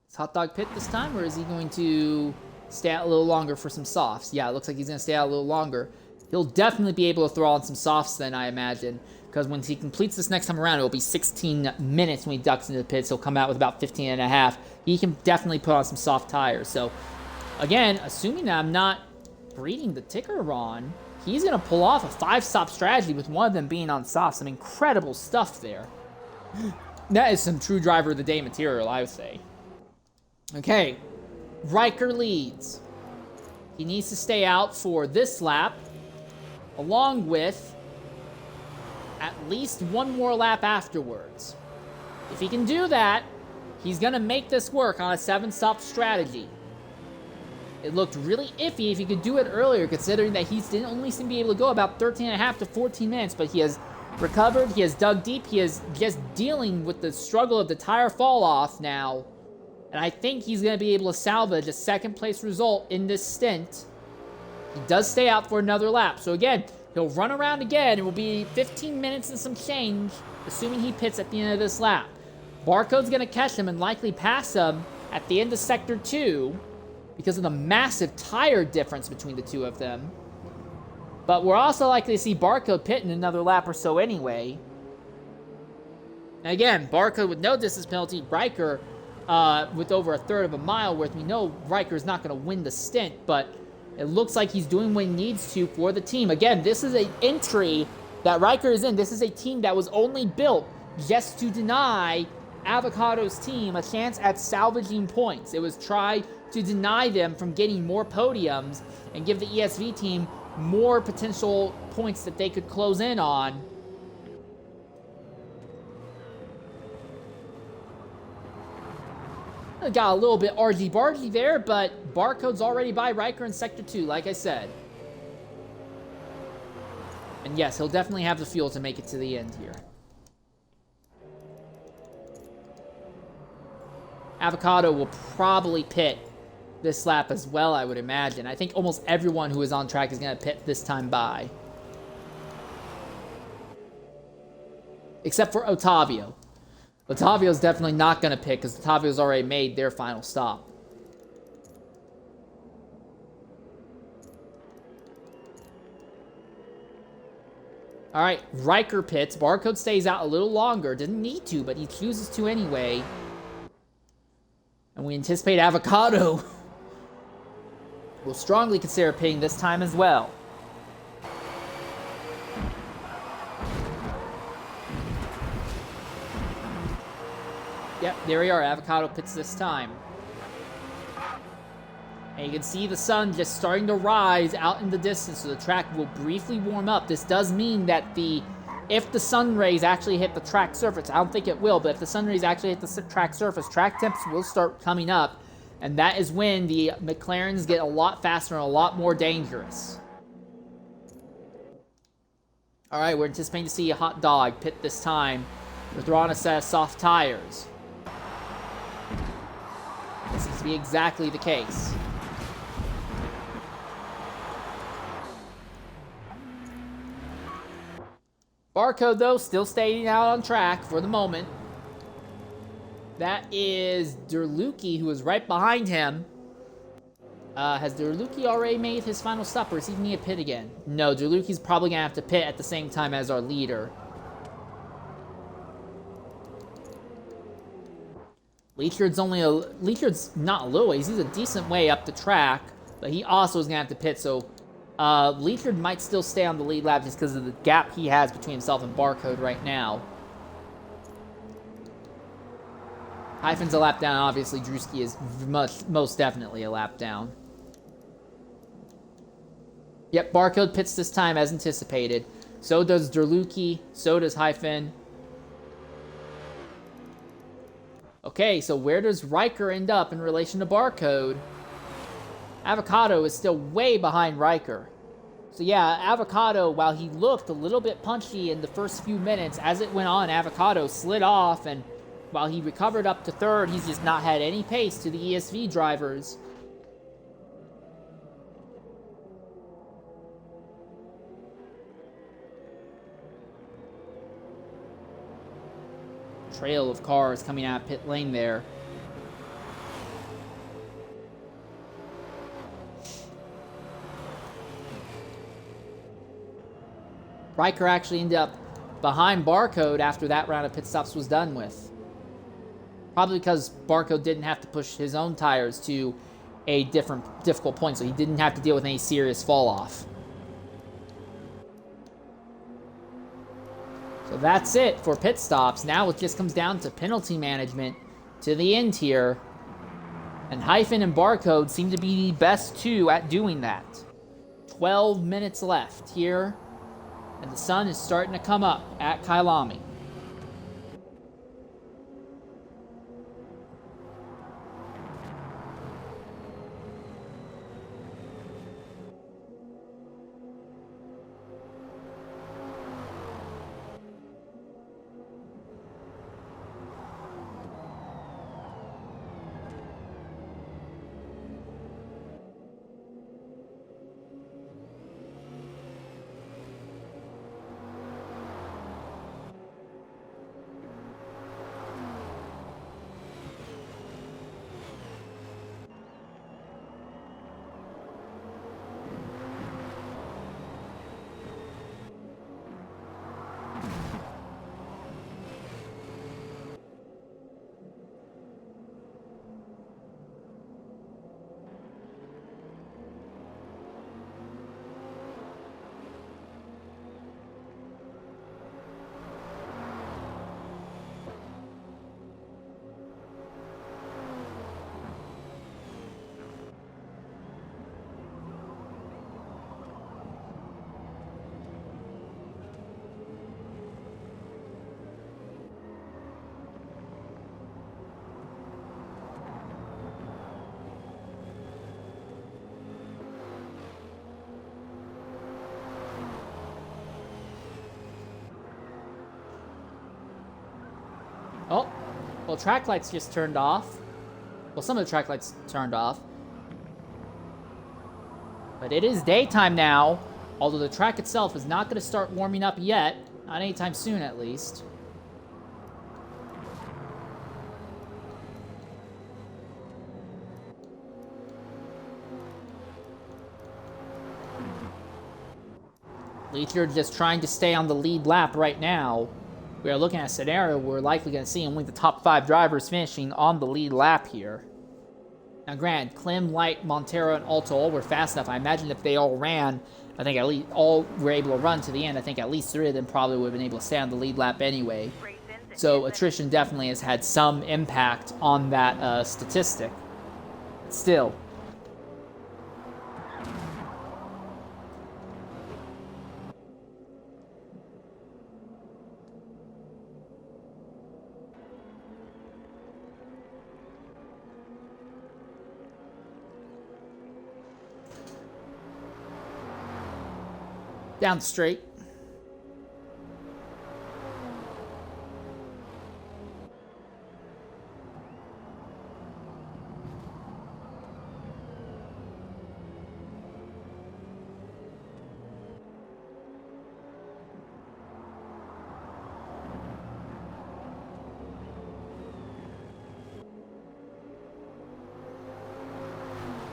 Is Hot Dog pit this time, or is he going to stay out a little longer for some softs? Yeah, it looks like he's going to stay out a little longer. He'll definitely be able to throw on some softs then, I imagine, because when he completes this next time around, it'll be 16 minutes when he ducks into the pits. He'll come out with about 15 and a half. He can definitely put on some soft tires. So, again, assuming that I'm not reading the ticker wrong, he's going to pull off a 5-stop strategy with one of them being on softs. Some incredible stuff there. That is some true driver of the day material, I would say. Okay, Riker leads. He needs to stay out for this lap, along with at least one more lap afterwards. If he can do that, he's going to make this work on a 7-stop strategy. It looked really iffy if he could do it earlier, considering that he didn't only seem to be able to go about 13 and a half to 14 minutes, but he has recovered, he has dug deep, he is just dealing with the struggle of the tire fall off now. And I think he's going to be able to salvage a 2nd place result in this stint. He does stay out for another lap. So again, he'll run around again. It will be 15 minutes and some change, assuming he pits at the end of this lap. Barcode's going to catch him and likely pass him at the end of Sector 2 because of the massive tire difference between the two of them. But we're also likely to see Barcode pit in another lap or so anyway. And again, Barcode with no distance penalty, Riker with over a third of a mile worth. We know Riker's not going to win the stint, but it looks like he's doing what he needs to for the team. Again, this is an entry that Riker is in. This is a team that was only built just to deny Avocado's team a chance at salvaging points. It was try to deny them from getting more podiums and give the ESV team more potential points that they could close in on. Got a little bit argy-bargy there, but Barcode's already by Riker in Sector 2, like I said. And yes, he'll definitely have the fuel to make it to the end here. Avocado will probably pit this lap as well, I would imagine. I think almost everyone who is on track is going to pit this time by. Except for Otavio. Otavio's definitely not going to pit because Otavio's already made their final stop. All right, Riker pits. Barcode stays out a little longer. Didn't need to, but he chooses to anyway. And we anticipate Avocado will strongly consider pitting this time as well. Yep, there we are. Avocado pits this time. And you can see the sun just starting to rise out in the distance, so the track will briefly warm up. This does mean that if the sun rays actually hit the track surface, I don't think it will, but if the sun rays actually hit the track surface, track temps will start coming up, and that is when the McLarens get a lot faster and a lot more dangerous. All right, we're anticipating to see a Hot Dog pit this time. We're throwing a set of soft tires. This seems to be exactly the case. Barcode, though, still staying out on track for the moment. That is Derluki, who is right behind him. Has Derluki already made his final stop, or is he going to need a pit again? No, Derluki's probably going to have to pit at the same time as our leader. Leachard's not a little ways. He's a decent way up the track, but he also is going to have to pit, so Leifert might still stay on the lead lap just because of the gap he has between himself and Barcode right now. Hyphen's a lap down. Obviously, Drewski is most definitely a lap down. Yep, Barcode pits this time as anticipated. So does Derluki. So does Hyphen. Okay, so where does Riker end up in relation to Barcode? Avocado is still way behind Riker. So yeah, Avocado, while he looked a little bit punchy in the first few minutes, as it went on, Avocado slid off, and while he recovered up to third, he's just not had any pace to the ESV drivers. Trail of cars coming out of pit lane there. Riker actually ended up behind Barcode after that round of pit stops was done with. Probably because Barcode didn't have to push his own tires to a difficult point, so he didn't have to deal with any serious fall off. So that's it for pit stops. Now it just comes down to penalty management to the end here. And Hyphen and Barcode seem to be the best two at doing that. 12 minutes left here. And the sun is starting to come up at Kylami. Oh, well, track lights just turned off. Well, some of the track lights turned off. But it is daytime now, although the track itself is not going to start warming up yet. Not anytime soon, at least. Leitner just trying to stay on the lead lap right now. We are looking at a scenario where we're likely going to see only the top 5 drivers finishing on the lead lap here. Now, granted, Klim, Light, Montero, and Alto all were fast enough. I imagine if they all ran, I think at least all were able to run to the end. I think at least 3 of them probably would have been able to stay on the lead lap anyway. So attrition definitely has had some impact on that statistic. Still. Down straight.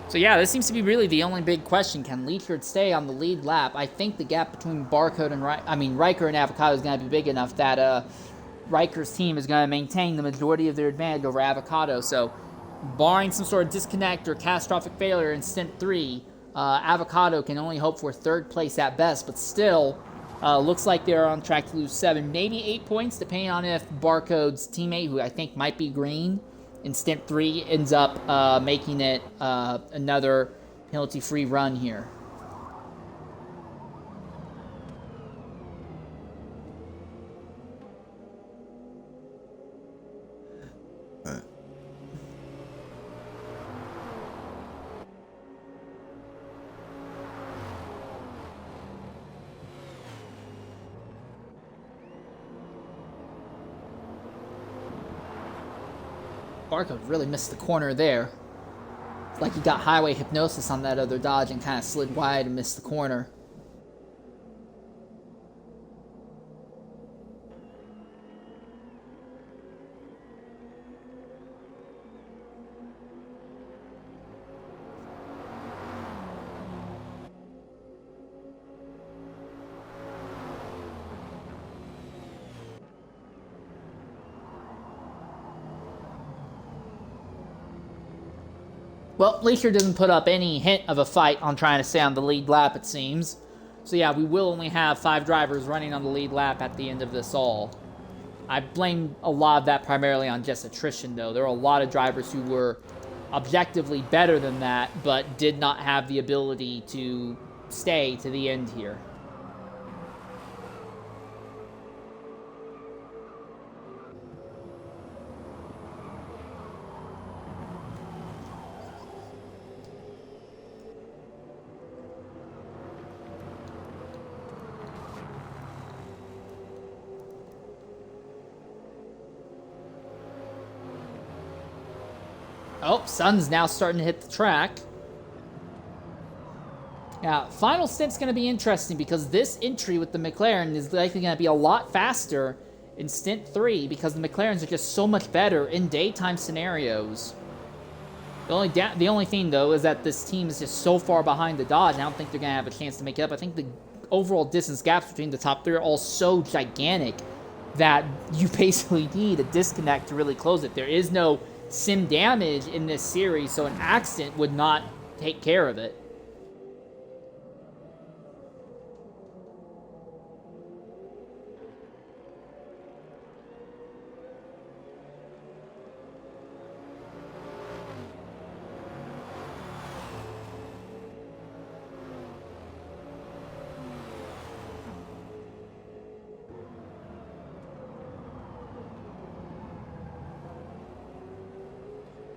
So yeah, this seems to be really the only big question. Can Leitner stay on the lead lap? I think the gap between Barcode and Riker and Avocado is going to be big enough that Riker's team is going to maintain the majority of their advantage over Avocado. So barring some sort of disconnect or catastrophic failure in Stint 3, Avocado can only hope for third place at best, but still looks like they're on track to lose 7, maybe 8 points, depending on if Barcode's teammate, who I think might be green, in Stint 3 ends up making it another penalty-free run here. Barcode really missed the corner there. It's like he got highway hypnosis on that other dodge and kind of slid wide and missed the corner. Well, Leisure didn't put up any hint of a fight on trying to stay on the lead lap, it seems. So yeah, we will only have 5 drivers running on the lead lap at the end of this all. I blame a lot of that primarily on just attrition, though. There are a lot of drivers who were objectively better than that, but did not have the ability to stay to the end here. Oh, Sun's now starting to hit the track. Now, final stint's going to be interesting because this entry with the McLaren is likely going to be a lot faster in stint 3 because the McLarens are just so much better in daytime scenarios. The only thing, though, is that this team is just so far behind the Dodge, and I don't think they're going to have a chance to make it up. I think the overall distance gaps between the top 3 are all so gigantic that you basically need a disconnect to really close it. There is no sim damage in this series, so an accident would not take care of it.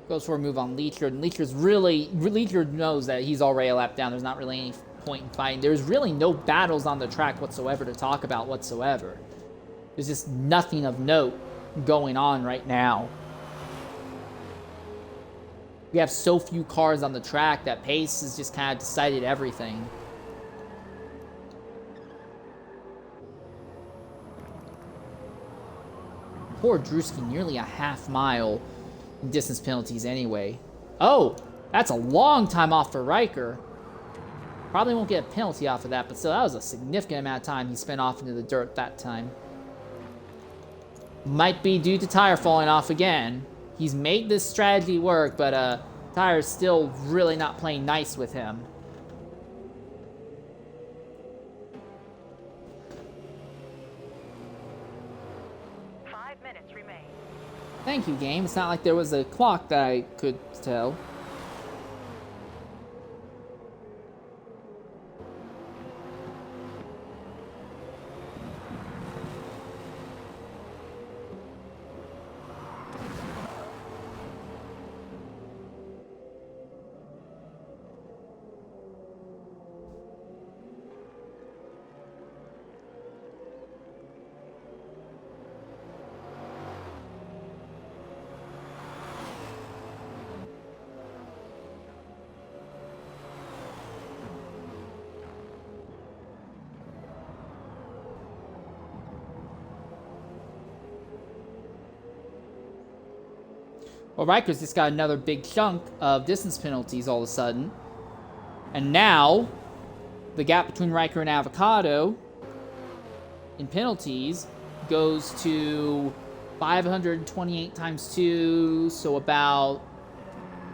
Goes for a move on Leacher, and Leacher knows that he's already a lap down. There's not really any point in fighting. There's really no battles on the track whatsoever to talk about whatsoever. There's just nothing of note going on right now. We have so few cars on the track that pace has just kind of decided everything. Poor Drewski, nearly a half mile in distance penalties anyway. Oh, that's a long time off for Riker. Probably won't get a penalty off of that, but still, that was a significant amount of time he spent off into the dirt that time. Might be due to tire falling off again. He's made this strategy work, but tire's still really not playing nice with him. Thank you, game. It's not like there was a clock that I could tell. Well, Riker's just got another big chunk of distance penalties all of a sudden. And now, the gap between Riker and Avocado in penalties goes to 528 times 2, so about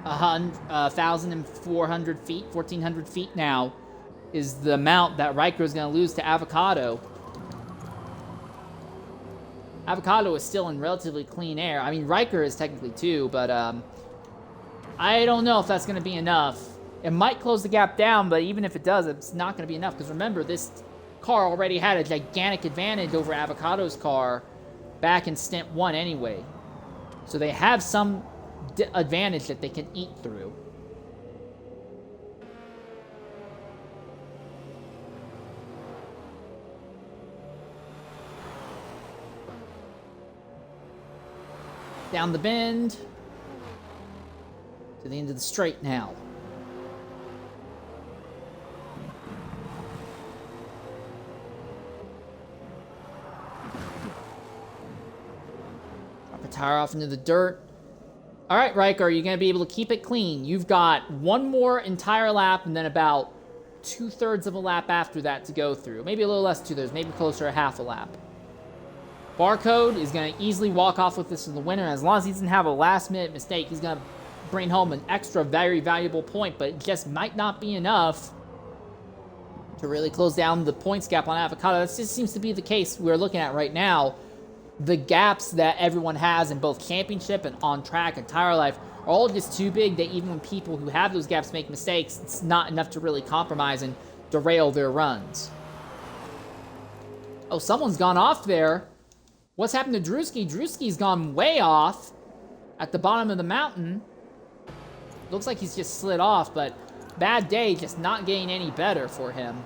1,400 feet, 1,400 feet now is the amount that Riker is going to lose to Avocado. Avocado is still in relatively clean air. I mean, Riker is technically too, but I don't know if that's going to be enough. It might close the gap down, but even if it does, it's not going to be enough. Because remember, this car already had a gigantic advantage over Avocado's car back in Stint 1 anyway. So they have some advantage that they can eat through. Down the bend. To the end of the straight now. Drop a tire off into the dirt. All right, Riker, are you going to be able to keep it clean? You've got one more entire lap and then about 2/3 of a lap after that to go through. Maybe a little less than 2/3, maybe closer to half a lap. Barcode is going to easily walk off with this in the winner. As long as he doesn't have a last-minute mistake, he's going to bring home an extra very valuable point, but it just might not be enough to really close down the points gap on Avocado. That just seems to be the case we're looking at right now. The gaps that everyone has in both championship and on track and tire life are all just too big that even when people who have those gaps make mistakes, it's not enough to really compromise and derail their runs. Oh, someone's gone off there. What's happened to Drewski? Drewski's gone way off at the bottom of the mountain. Looks like he's just slid off, but bad day, just not getting any better for him.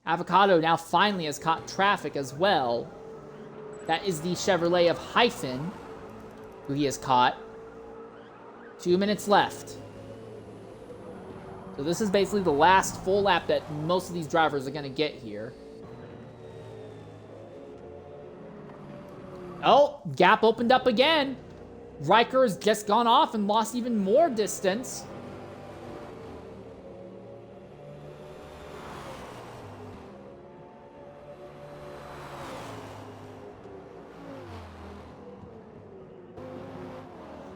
Avocado now finally has caught traffic as well. That is the Chevrolet of Hyphen, who he has caught. 2 minutes left. So this is basically the last full lap that most of these drivers are going to get here. Oh, gap opened up again. Riker has just gone off and lost even more distance.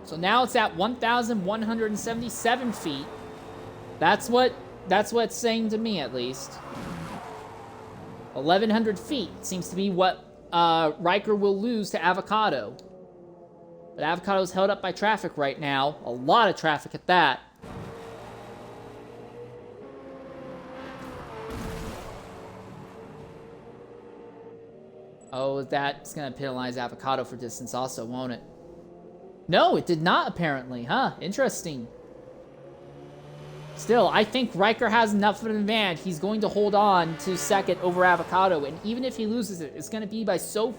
So now it's at 1,177 feet. That's what it's saying to me, at least. 1,100 feet seems to be what Riker will lose to Avocado. But Avocado's held up by traffic right now. A lot of traffic at that. Oh, that's going to penalize Avocado for distance also, won't it? No, it did not, apparently. Huh, interesting. Still, I think Riker has enough of an advantage. He's going to hold on to second over Avocado, and even if he loses it, it's going to be by so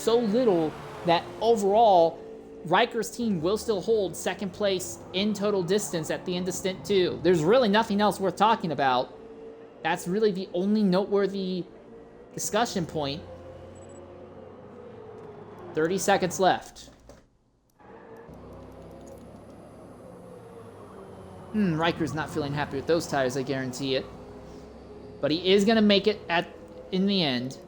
little that overall, Riker's team will still hold second place in total distance at the end of Stint 2. There's really nothing else worth talking about. That's really the only noteworthy discussion point. 30 seconds left. Riker's not feeling happy with those tires, I guarantee it. But he is going to make it in the end.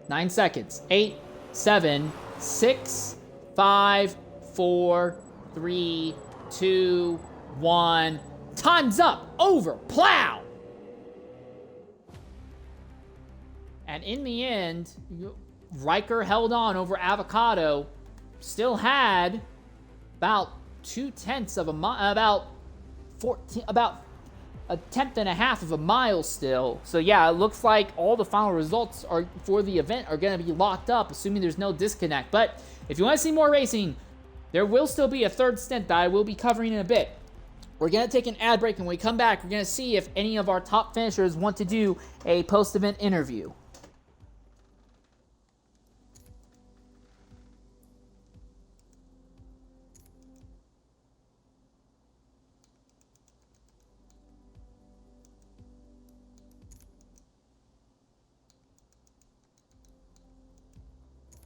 Nine seconds. 8, 7, 6, 5, 4, 3, 2, 1. Time's up. Over. Plow. And in the end, Riker held on over Avocado. Still had about 2/10 of a mile, about a 1/10 of a mile still. So yeah, it looks like all the final results are for the event are going to be locked up, assuming there's no disconnect. But if you want to see more racing, there will still be a third stint that I will be covering in a bit. We're going to take an ad break, and when we come back, we're going to see if any of our top finishers want to do a post-event interview.